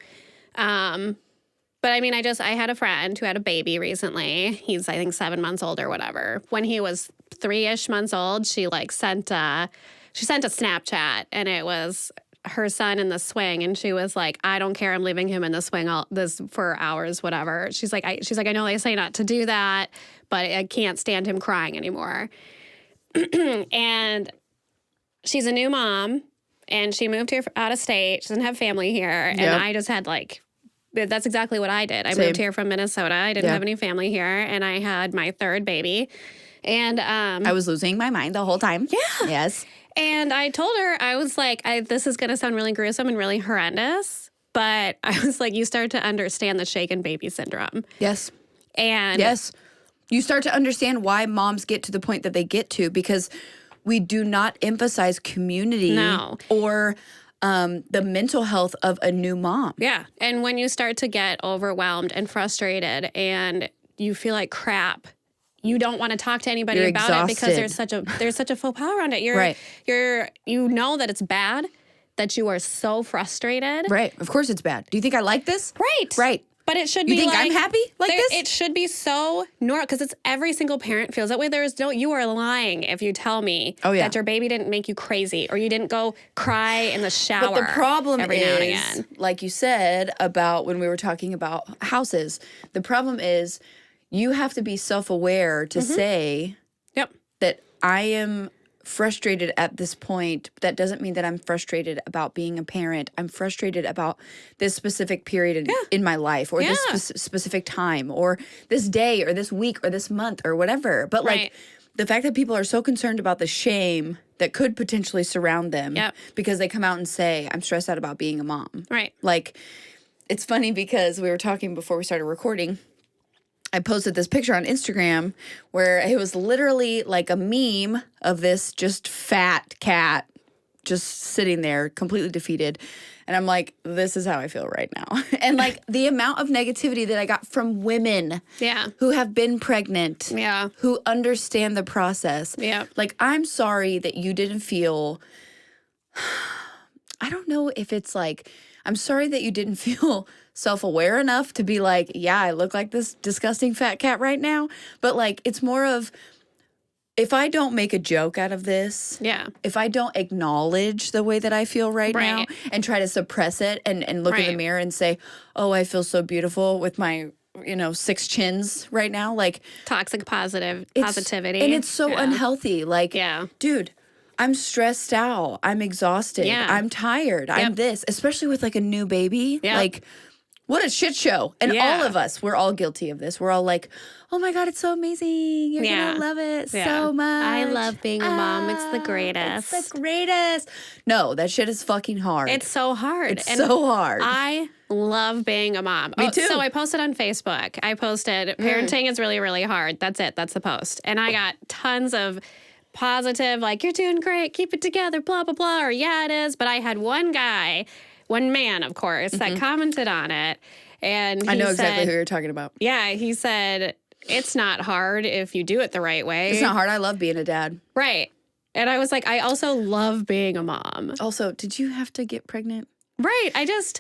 but I mean, I had a friend who had a baby recently. He's, I think, 7 months old or whatever. When he was 3-ish months old, she sent a Snapchat, and it was her son in the swing, and she was like, I don't care, I'm leaving him in the swing for hours, whatever. She's like, I know they say not to do that, but I can't stand him crying anymore. And she's a new mom, and she moved here out of state. She doesn't have family here, and I just had that's exactly what I did. I moved here from Minnesota. I didn't have any family here, and I had my third baby. And I was losing my mind the whole time. Yeah. Yes. And I told her, I was like, this is going to sound really gruesome and really horrendous, but I was like, you start to understand the shaken baby syndrome. Yes. And yes. You start to understand why moms get to the point that they get to, because we do not emphasize community or the mental health of a new mom. Yeah. And when you start to get overwhelmed and frustrated and you feel like crap, you don't want to talk to anybody You're about exhausted. it because there's such a faux pas around it. You know that it's bad, that you are so frustrated. Right. Of course it's bad. Do you think I like this? Right. Right. But it should You be think like, I'm happy like this? It should be so normal because it's every single parent feels that way. You are lying if you tell me that your baby didn't make you crazy or you didn't go cry in the shower. But the problem every now and again. like you said about when we were talking about houses, the problem is you have to be self-aware to say that I am frustrated at this point. That doesn't mean that I'm frustrated about being a parent. I'm frustrated about this specific period in my life or this specific time or this day or this week or this month or whatever. But like the fact that people are so concerned about the shame that could potentially surround them because they come out and say, I'm stressed out about being a mom. Right. Like, it's funny because we were talking before we started recording. I posted this picture on Instagram where it was literally like a meme of this just fat cat just sitting there completely defeated. And I'm like, this is how I feel right now. And like the amount of negativity that I got from women who have been pregnant, who understand the process. Like, I'm sorry that you didn't feel, I don't know if it's like, I'm sorry that you didn't feel self-aware enough to be like, yeah, I look like this disgusting fat cat right now. But like, it's more of, if I don't make a joke out of this, if I don't acknowledge the way that I feel right now and try to suppress it and look in the mirror and say, oh, I feel so beautiful with my, 6 chins right now. Like, toxic positivity. And it's so unhealthy. Like, dude, I'm stressed out. I'm exhausted. I'm tired. I'm this, especially with like a new baby. Like, what a shit show. And all of us, we're all guilty of this. We're all like, oh my God, it's so amazing. You're going to love it so much. I love being a mom. It's the greatest. It's the greatest. No, that shit is fucking hard. It's so hard. It's so hard. I love being a mom. Me too. So I posted on Facebook. I posted, parenting is really, really hard. That's it. That's the post. And I got tons of positive, like, you're doing great. Keep it together, blah, blah, blah. Or, yeah, it is. But I had one man, of course, that commented on it. And he I know exactly who you're talking about. Yeah, he said, it's not hard if you do it the right way. It's not hard. I love being a dad. Right. And I was like, I also love being a mom. Also, did you have to get pregnant? Right.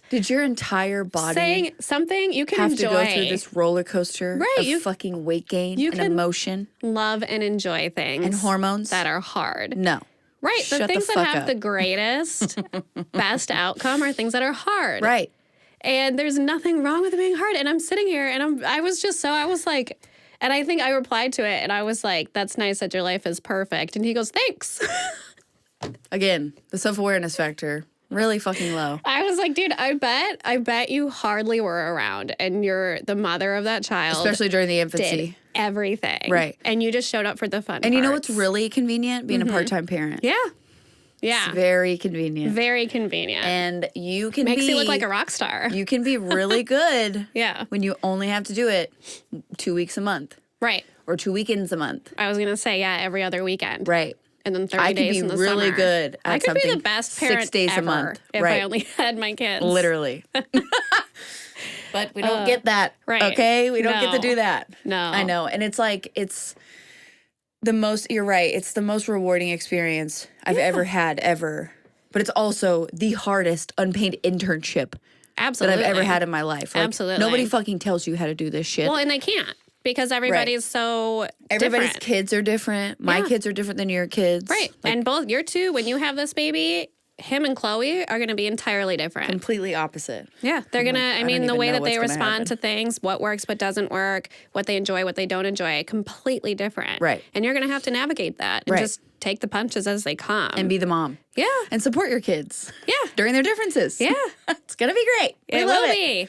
Did your entire body saying something you can have to go through this roller coaster of fucking weight gain and emotion? Love and enjoy things. And hormones? That are hard. No. Right. Shut the things the that fuck have up. the greatest, best outcome are things that are hard. Right. And there's nothing wrong with it being hard. And I'm sitting here and I was like, and I think I replied to it and I was like, that's nice that your life is perfect. And he goes, thanks. Again, the self-awareness factor, really fucking low. I was like, dude, I bet you hardly were around and you're the mother of that child. Especially during the infancy. Did everything. Right. And you just showed up for the fun And you know parts. what's really convenient? Being a part-time parent. Yeah. Yeah. It's very convenient. Very convenient. And you can Makes you look like a rock star. You can be really good Yeah. when you only have to do it 2 weeks a month. Right. Or 2 weekends a month. I was going to say, every other weekend. Right. And then 30 days in the summer. I could be really good at I could something be the best parent 6 days ever a month. if I only had my kids. Literally. But we don't get that, okay? We don't get to do that. No. I know. And it's like, it's the most, you're right, it's the most rewarding experience I've ever had, ever. But it's also the hardest unpaid internship that I've ever had in my life. Like, Absolutely. Nobody fucking tells you how to do this shit. Well, and they can't because everybody's so Everybody's different. kids are different. My kids are different than your kids. Right. Like, and both, your two, when you have this baby, him and Chloe are going to be entirely different. completely opposite. Yeah, they're going to, I mean, the way that they respond happen. to things, what works, what doesn't work, what they enjoy, what they don't enjoy, completely different. Right. And you're going to have to navigate that and just take the punches as they come. And be the mom. Yeah. And support your kids. Yeah. During their differences. Yeah. It's going to be great. It will be.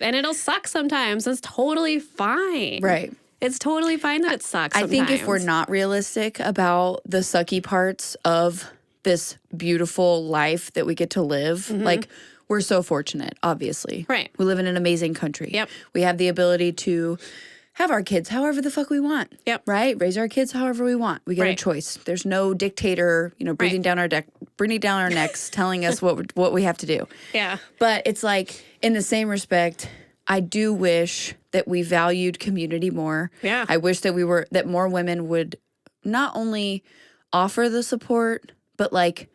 And it'll suck sometimes. It's totally fine. Right. It's totally fine that it sucks I think if sometimes. we're not realistic about the sucky parts of this beautiful life that we get to live, like, we're so fortunate, obviously. Right. We live in an amazing country. Yep. We have the ability to have our kids however the fuck we want. Yep. Right? Raise our kids however we want. We get a choice. There's no dictator, breathing down our necks, telling us what we have to do. Yeah. But it's like, in the same respect, I do wish that we valued community more. Yeah. I wish that more women would not only offer the support, but like,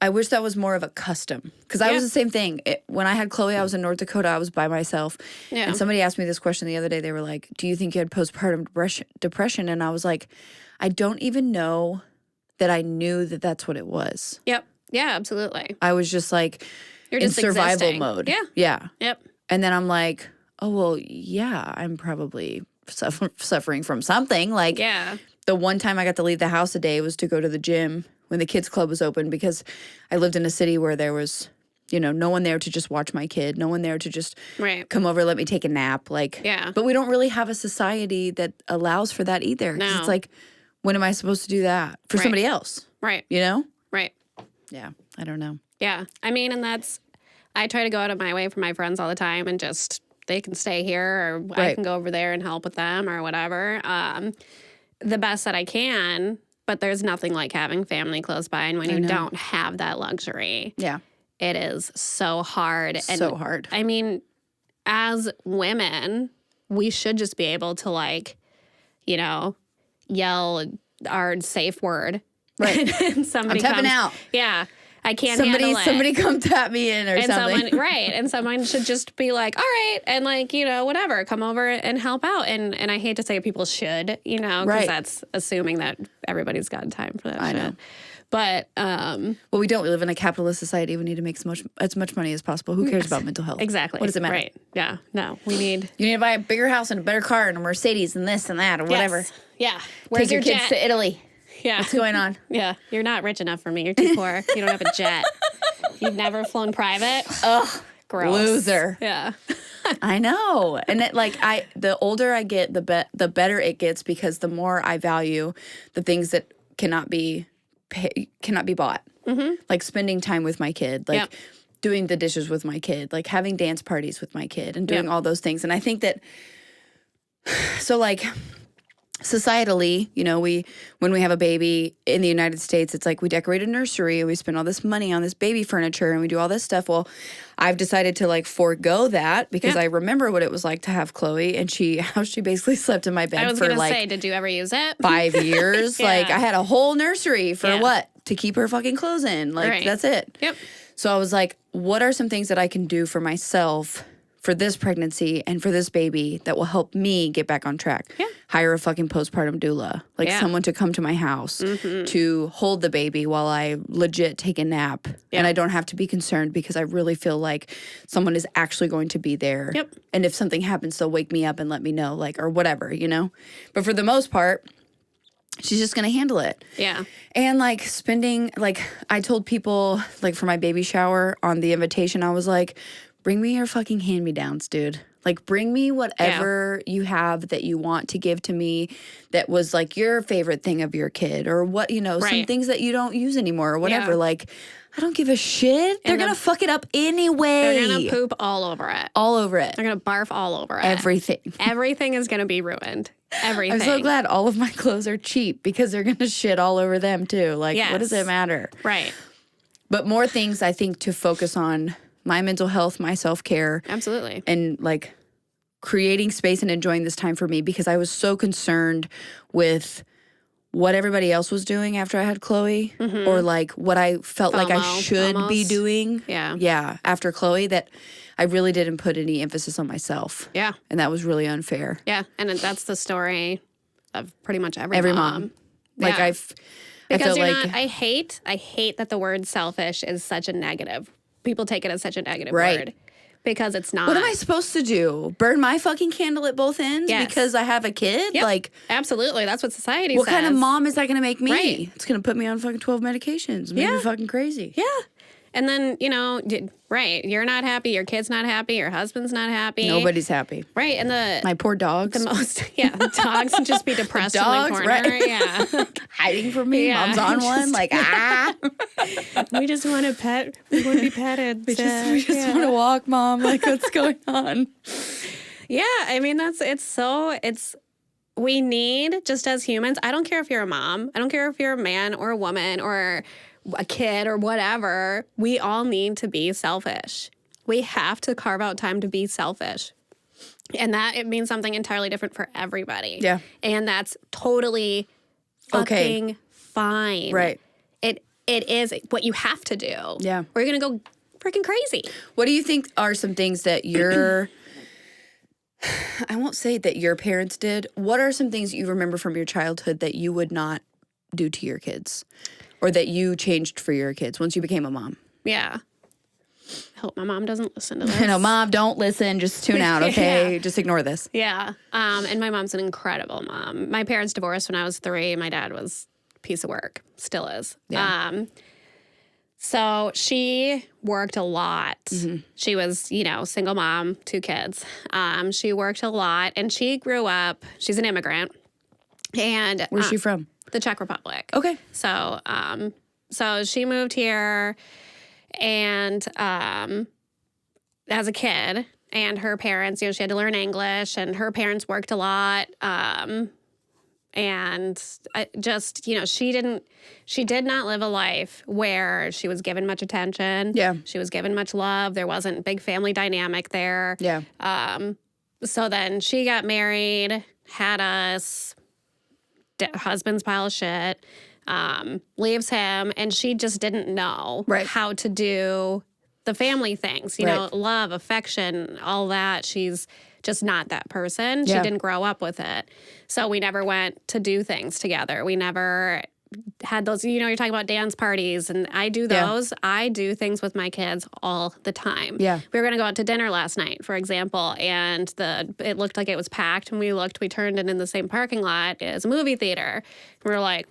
I wish that was more of a custom because I was the same thing. When I had Chloe, I was in North Dakota. I was by myself. Yeah. And somebody asked me this question the other day. They were like, do you think you had postpartum depression? And I was like, I don't even know that I knew that that's what it was. Yep. Yeah, absolutely. I was just like You're just in survival existing. mode. Yeah. Yeah. Yep. And then I'm like, oh, well, yeah, I'm probably suffering from something. Like the one time I got to leave the house a day was to go to the gym when the kids club was open because I lived in a city where there was, no one there to just watch my kid, no one there to just come over, let me take a nap. Like, but we don't really have a society that allows for that either. No. It's like, when am I supposed to do that for somebody else? Right. Right. Yeah. I don't know. Yeah. I mean, and I try to go out of my way for my friends all the time and just, they can stay here or I can go over there and help with them or whatever. The best that I can. But there's nothing like having family close by. And when you don't have that luxury, it is so hard. And so hard. I mean, as women, we should just be able to yell our safe word. Right. And somebody I'm tapping out. Yeah. I can't handle it. Somebody come tap me in or something. And someone should just be like, all right. And whatever, come over and help out. And I hate to say people should, because that's assuming that everybody's got time for that shit. Know. But, well, we don't. We live in a capitalist society. We need to make as much money as possible. Who cares about mental health? Exactly. What does it matter? Right. Yeah. No, you need to buy a bigger house and a better car and a Mercedes and this and that or whatever. Yeah. Where's your kids to Italy? Yeah. What's going on? Yeah. You're not rich enough for me. You're too poor. You don't have a jet. You've never flown private. Ugh. Gross. Loser. Yeah. I know. And the older I get, the better it gets because the more I value the things that cannot be bought. Mm-hmm. Like spending time with my kid, doing the dishes with my kid, like having dance parties with my kid and doing all those things. And I think that, so societally, when we have a baby in the United States, it's like we decorate a nursery and we spend all this money on this baby furniture and we do all this stuff. Well, I've decided to forego that because I remember what it was like to have Chloe and how she basically slept in my bed for I was going to say, did you ever use it? 5 years. I had a whole nursery for what? To keep her fucking clothes in. That's it. Yep. So I was like, what are some things that I can do for myself for this pregnancy and for this baby that will help me get back on track? Yeah. Hire a fucking postpartum doula. Someone to come to my house to hold the baby while I legit take a nap. Yeah. And I don't have to be concerned because I really feel like someone is actually going to be there. Yep. And if something happens, they'll wake me up and let me know, or whatever, But for the most part, she's just going to handle it. Yeah. And spending, I told people, for my baby shower on the invitation, I was like, bring me your fucking hand-me-downs, dude. Bring me whatever you have that you want to give to me that was, your favorite thing of your kid or what, some things that you don't use anymore or whatever. Yeah. I don't give a shit. They're going to fuck it up anyway. They're going to poop all over it. All over it. They're going to barf all over it. Everything. Everything is going to be ruined. Everything. I'm so glad all of my clothes are cheap because they're going to shit all over them too. What does it matter? Right. But more things, I think, to focus on my mental health, my self-care. Absolutely. And creating space and enjoying this time for me because I was so concerned with what everybody else was doing after I had Chloe or what I felt like I should be doing. Yeah. Yeah. After Chloe that I really didn't put any emphasis on myself. Yeah. And that was really unfair. Yeah. And that's the story of pretty much every mom. Yeah. Because I felt I hate that the word selfish is such a negative. People take it as such a negative word because it's not. What am I supposed to do? Burn my fucking candle at both ends because I have a kid? Yep. Absolutely. That's what society what says. What kind of mom is that going to make me? Right. It's going to put me on fucking 12 medications. Make me fucking crazy. Yeah. And then, you're not happy, your kid's not happy, your husband's not happy. Nobody's happy. Right. And my poor dogs. Dogs can just be depressed dogs, in the corner. Right. Yeah. Hiding from me. Yeah. Mom's on one. We just want to pet. We want to be petted. We just want to walk, Mom. What's going on? Yeah. I mean, we need, just as humans, I don't care if you're a mom. I don't care if you're a man or a woman or a kid or whatever, we all need to be selfish. We have to carve out time to be selfish. And that it means something entirely different for everybody. Yeah. And that's totally fucking fine. Right. it is what you have to do. Yeah. Or you're going to go freaking crazy. What do you think are some things that your, I won't say that your parents did. What are some things you remember from your childhood that you would not do to your kids? Or that you changed for your kids once you became a mom? Yeah. I hope my mom doesn't listen to this. No, Mom, don't listen. Just tune out, okay? Just ignore this. Yeah. And my mom's an incredible mom. My parents divorced when I was 3. My dad was a piece of work. Still is. Yeah. So she worked a lot. She was, single mom, 2 kids. She worked a lot, and she grew up, she's an immigrant. And Where's she from? The Czech Republic. Okay. So, so she moved here and as a kid, and her parents, she had to learn English, and her parents worked a lot. And I just, she did not live a life where she was given much attention. Yeah. She was given much love. There wasn't big family dynamic there. Yeah. So then she got married, had us, husband's pile of shit, leaves him, and she just didn't know how to do the family things, love, affection, all that. She's just not that person. She didn't grow up with it. So we never went to do things together. We never had those, you're talking about dance parties, and I do those. Yeah. I do things with my kids all the time. Yeah. We were going to go out to dinner last night, for example, and it looked like it was packed. And we turned it in the same parking lot as a movie theater. And we were like,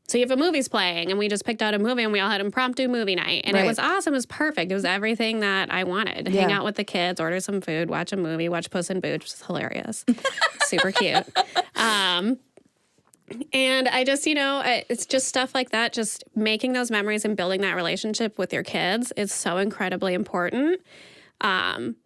so if a movie's playing, and we just picked out a movie, and we all had impromptu movie night. And it was awesome. It was perfect. It was everything that I wanted. Hang out with the kids, order some food, watch a movie, watch Puss in Boots, which is hilarious. Super cute. And I just, it's just stuff like that. Just making those memories and building that relationship with your kids is so incredibly important.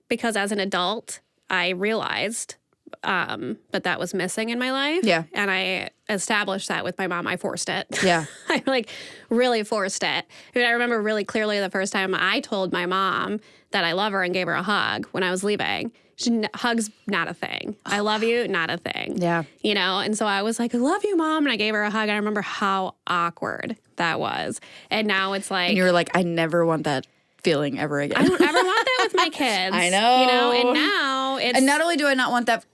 Because as an adult, I realized that was missing in my life. Yeah. And I established that with my mom. I forced it. Yeah. I really forced it. I remember really clearly the first time I told my mom that I love her and gave her a hug when I was leaving. Hugs, not a thing. I love you, not a thing. Yeah. And so I was like, I love you, Mom. And I gave her a hug. And I remember how awkward that was. And now it's like. And you were like, I never want that feeling ever again. I don't ever want that with my kids. I know. And now it's. And not only do I not want that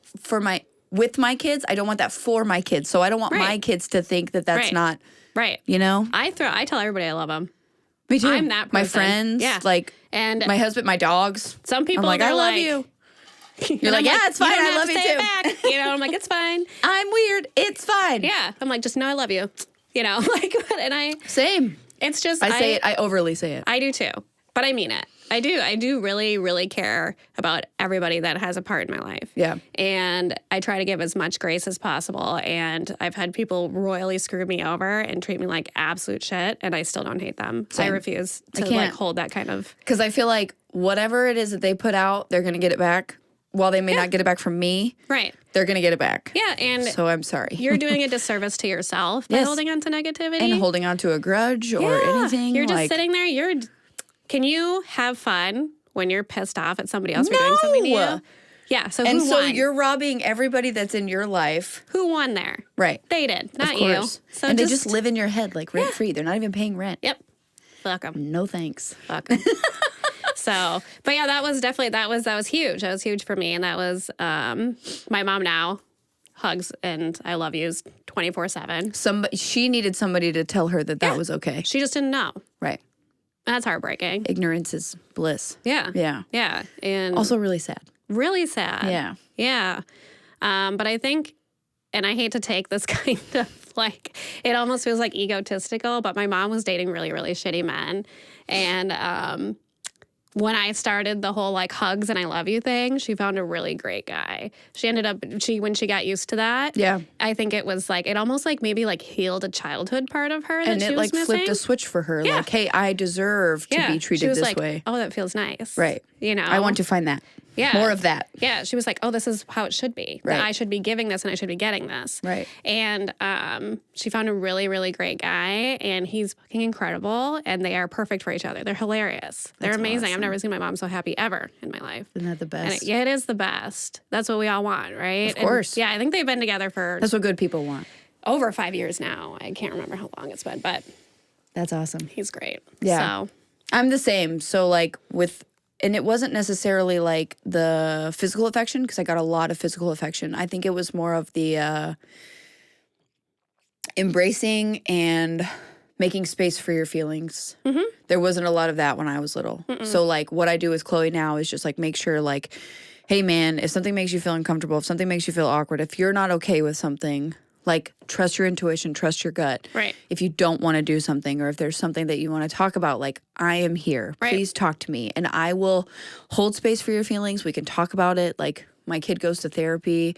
with my kids, I don't want that for my kids. So I don't want my kids to think that that's not. Right. I tell everybody I love them. Me too. I'm that person. My friends, and my husband, my dogs. Some people I'm like, I love you. You're like, yeah, it's fine. I love you too. Back. I'm like, it's fine. I'm weird. It's fine. Yeah. I'm like, just know I love you. And I. Same. It's just. I say it. I overly say it. I do too. But I mean it. I do really, really care about everybody that has a part in my life. Yeah. And I try to give as much grace as possible. And I've had people royally screw me over and treat me like absolute shit, and I still don't hate them. Same. I refuse to hold that kind of. Because I feel like whatever it is that they put out, they're going to get it back. While they may not get it back from me, they're going to get it back. Yeah, and so I'm sorry. You're doing a disservice to yourself by holding on to negativity. And holding on to a grudge or anything. You're just sitting there. Can you have fun when you're pissed off at somebody else for doing something to you? Yeah, so who won? You're robbing everybody that's in your life. Who won there? Right. They did, not you. So they just live in your head like rent free. They're not even paying rent. Yep. Fuck them. No thanks. Fuck them. So, but yeah, that was huge. That was huge for me. And that was, my mom now hugs and I love yous 24/7. She needed somebody to tell her that was okay. She just didn't know. Right. That's heartbreaking. Ignorance is bliss. Yeah. Yeah. Yeah. And also really sad. Really sad. Yeah. Yeah. But I think, and I hate to take this kind of it almost feels like egotistical, but my mom was dating really, really shitty men. And, when I started the whole hugs and I love you thing, she found a really great guy. She ended up, when she got used to that, I think it was it almost maybe healed a childhood part of her that she was missing. Flipped a switch for her. Yeah. Hey, I deserve to be treated this way. Oh, that feels nice. Right. I want to find that. Yeah. More of that. Yeah. She was like, oh, this is how it should be. Right. That I should be giving this and I should be getting this. Right. And she found a really, really great guy, and he's fucking incredible, and they are perfect for each other. They're hilarious. They're amazing. Awesome. I've never seen my mom so happy ever in my life. Isn't that the best? And it is the best. That's what we all want, right? Of course. And I think they've been together for... That's what good people want. Over 5 years now. I can't remember how long it's been, but... That's awesome. He's great. Yeah. So I'm the same. So like and it wasn't necessarily like the physical affection, because I got a lot of physical affection. I think it was more of the embracing and making space for your feelings. Mm-hmm. There wasn't a lot of that when I was little. Mm-mm. So like what I do with Chloe now is just like make sure like, hey man, if something makes you feel uncomfortable, if something makes you feel awkward, if you're not okay with something, like trust your intuition, trust your gut. Right. If you don't want to do something, or if there's something that you want to talk about, like I am here. Right. Please talk to me and I will hold space for your feelings. We can talk about it. Like my kid goes to therapy.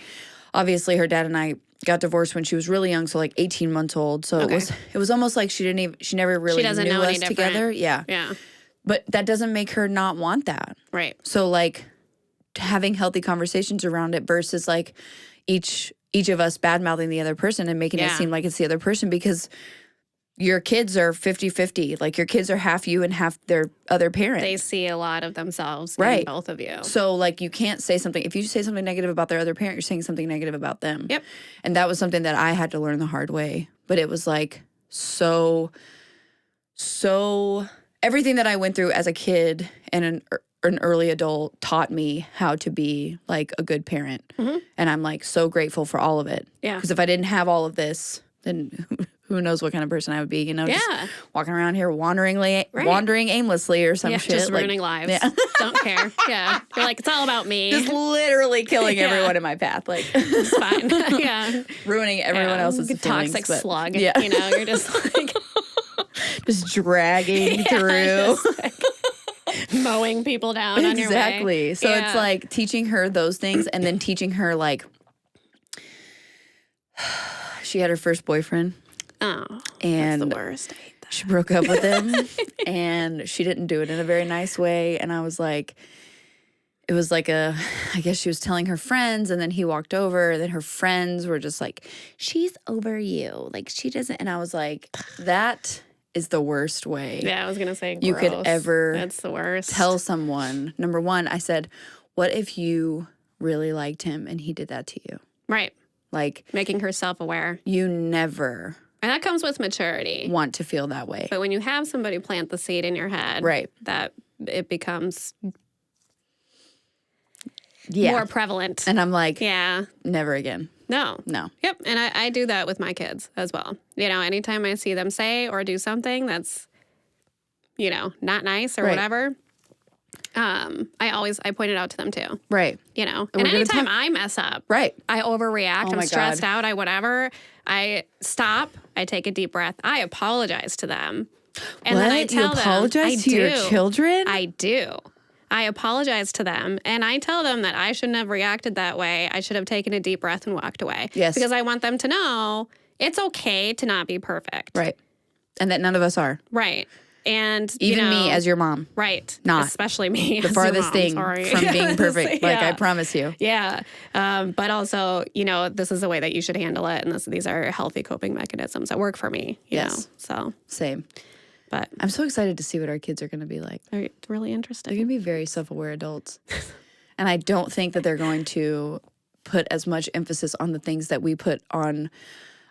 Obviously her dad and I got divorced when she was really young, so like 18 months old. So it was almost like she never really knew us together. Yeah. Yeah. But that doesn't make her not want that. Right. So like having healthy conversations around it versus like each of us bad-mouthing the other person and making it seem like it's the other person, because your kids are 50-50. Like your kids are half you and half their other parent. They see a lot of themselves in both of you. So like you can't say something. If you say something negative about their other parent, you're saying something negative about them. Yep. And that was something that I had to learn the hard way. But it was like so everything that I went through as a kid and an early adult taught me how to be like a good parent. Mm-hmm. And I'm like so grateful for all of it. Yeah. Because if I didn't have all of this, then who knows what kind of person I would be, you know? Just walking around here wandering aimlessly or some shit. Just ruining lives. Yeah. Don't care. Yeah. You're like, it's all about me. Just literally killing everyone in my path. Like, it's fine. Yeah. Ruining everyone else's feelings. Toxic slug. Yeah. You know, you're just like. just dragging through. Just like mowing people down on your way. Exactly. So it's like teaching her those things and then teaching her like, she had her first boyfriend. Oh, and that's the worst. I hate that. She broke up with him and she didn't do it in a very nice way. And I was like, it was like I guess she was telling her friends, and then he walked over, and then her friends were just like, she's over you. Like she doesn't. And I was like, that is the worst way. Yeah, I was going to say you could ever that's the worst. Tell someone. Number one, I said, what if you really liked him and he did that to you? Right. Like making her self-aware. You never. And that comes with maturity. Want to feel that way. But when you have somebody plant the seed in your head, right, that it becomes more prevalent. And I'm like, never again. No. Yep. And I do that with my kids as well. You know, anytime I see them say or do something that's, you know, not nice or whatever, I point it out to them too. Right. You know, and anytime I mess up, I overreact, I'm stressed out, I stop, I take a deep breath, I apologize to them. And then I tell them. You apologize to your children? I do. I apologize to them, and I tell them that I shouldn't have reacted that way. I should have taken a deep breath and walked away. Yes. Because I want them to know it's okay to not be perfect. Right. And that none of us are. Right. And even me as your mom. Right. Not. Especially me the as farthest your mom, thing from being perfect. Like, I promise you. Yeah. But also, you know, this is the way that you should handle it. And these are healthy coping mechanisms that work for me. You know? So. Same. But I'm so excited to see what our kids are going to be like. They're really interesting. They're going to be very self-aware adults. And I don't think that they're going to put as much emphasis on the things that we put on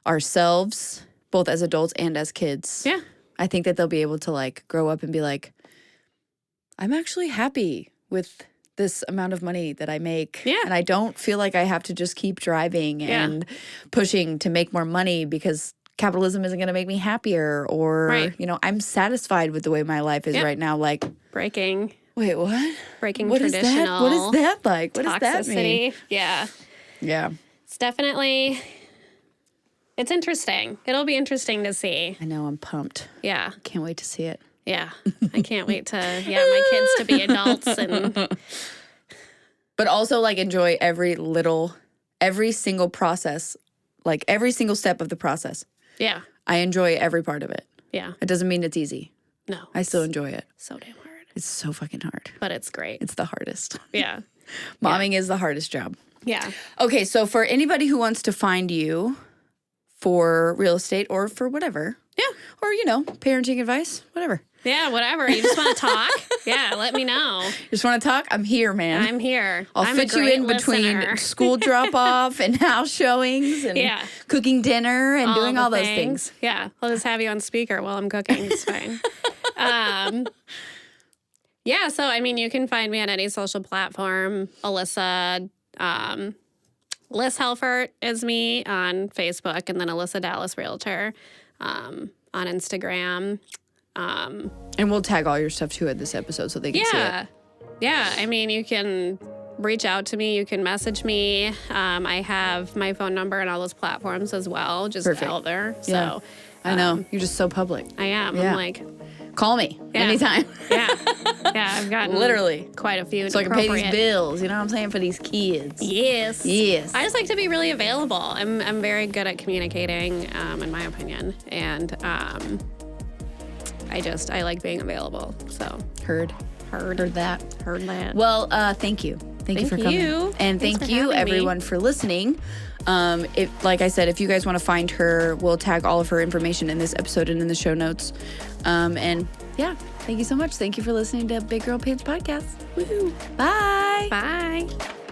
ourselves, both as adults and as kids. Yeah. I think that they'll be able to like grow up and be like, I'm actually happy with this amount of money that I make. Yeah. And I don't feel like I have to just keep driving and pushing to make more money because capitalism isn't going to make me happier, or, you know, I'm satisfied with the way my life is right now. Like breaking. Wait, what? Breaking what traditional. Is that? What is that like? What does that mean? Yeah. Yeah. It's definitely, it's interesting. It'll be interesting to see. I know. I'm pumped. Yeah. Can't wait to see it. Yeah. I can't wait to, my kids to be adults and. But also like enjoy every single process, like every single step of the process. Yeah. I enjoy every part of it. Yeah. It doesn't mean it's easy. No. I still enjoy it. So damn hard. It's so fucking hard. But it's great. It's the hardest. Yeah. Momming is the hardest job. Yeah. Okay, so for anybody who wants to find you for real estate or for whatever. Yeah. Or, you know, parenting advice, whatever. Yeah, whatever. You just want to talk? Yeah, let me know. Just want to talk? I'm here, man. I'm here. I'll I'm fit you in between school drop-off and house showings and cooking dinner and doing all those things. Yeah, I'll just have you on speaker while I'm cooking. It's fine. Yeah, so, I mean, you can find me on any social platform. Alyssa, Liz Helfert is me on Facebook, and then Alyssa Dallas Realtor on Instagram. And we'll tag all your stuff too at this episode so they can see it. Yeah, I mean, you can reach out to me. You can message me. I have my phone number on all those platforms as well, just out there. So I know. You're just so public. I am. Yeah. I'm like... Call me anytime. Yeah, I've gotten literally quite a few. So I can pay these bills, you know what I'm saying, for these kids. Yes. Yes. I just like to be really available. I'm very good at communicating, in my opinion, and I like being available. So Heard that. Well, thank you. Thank you for coming. And thank you everyone for listening. Like I said, if you guys want to find her, we'll tag all of her information in this episode and in the show notes. And yeah, thank you so much. Thank you for listening to Big Girl Pants Podcast. Woohoo. Bye. Bye.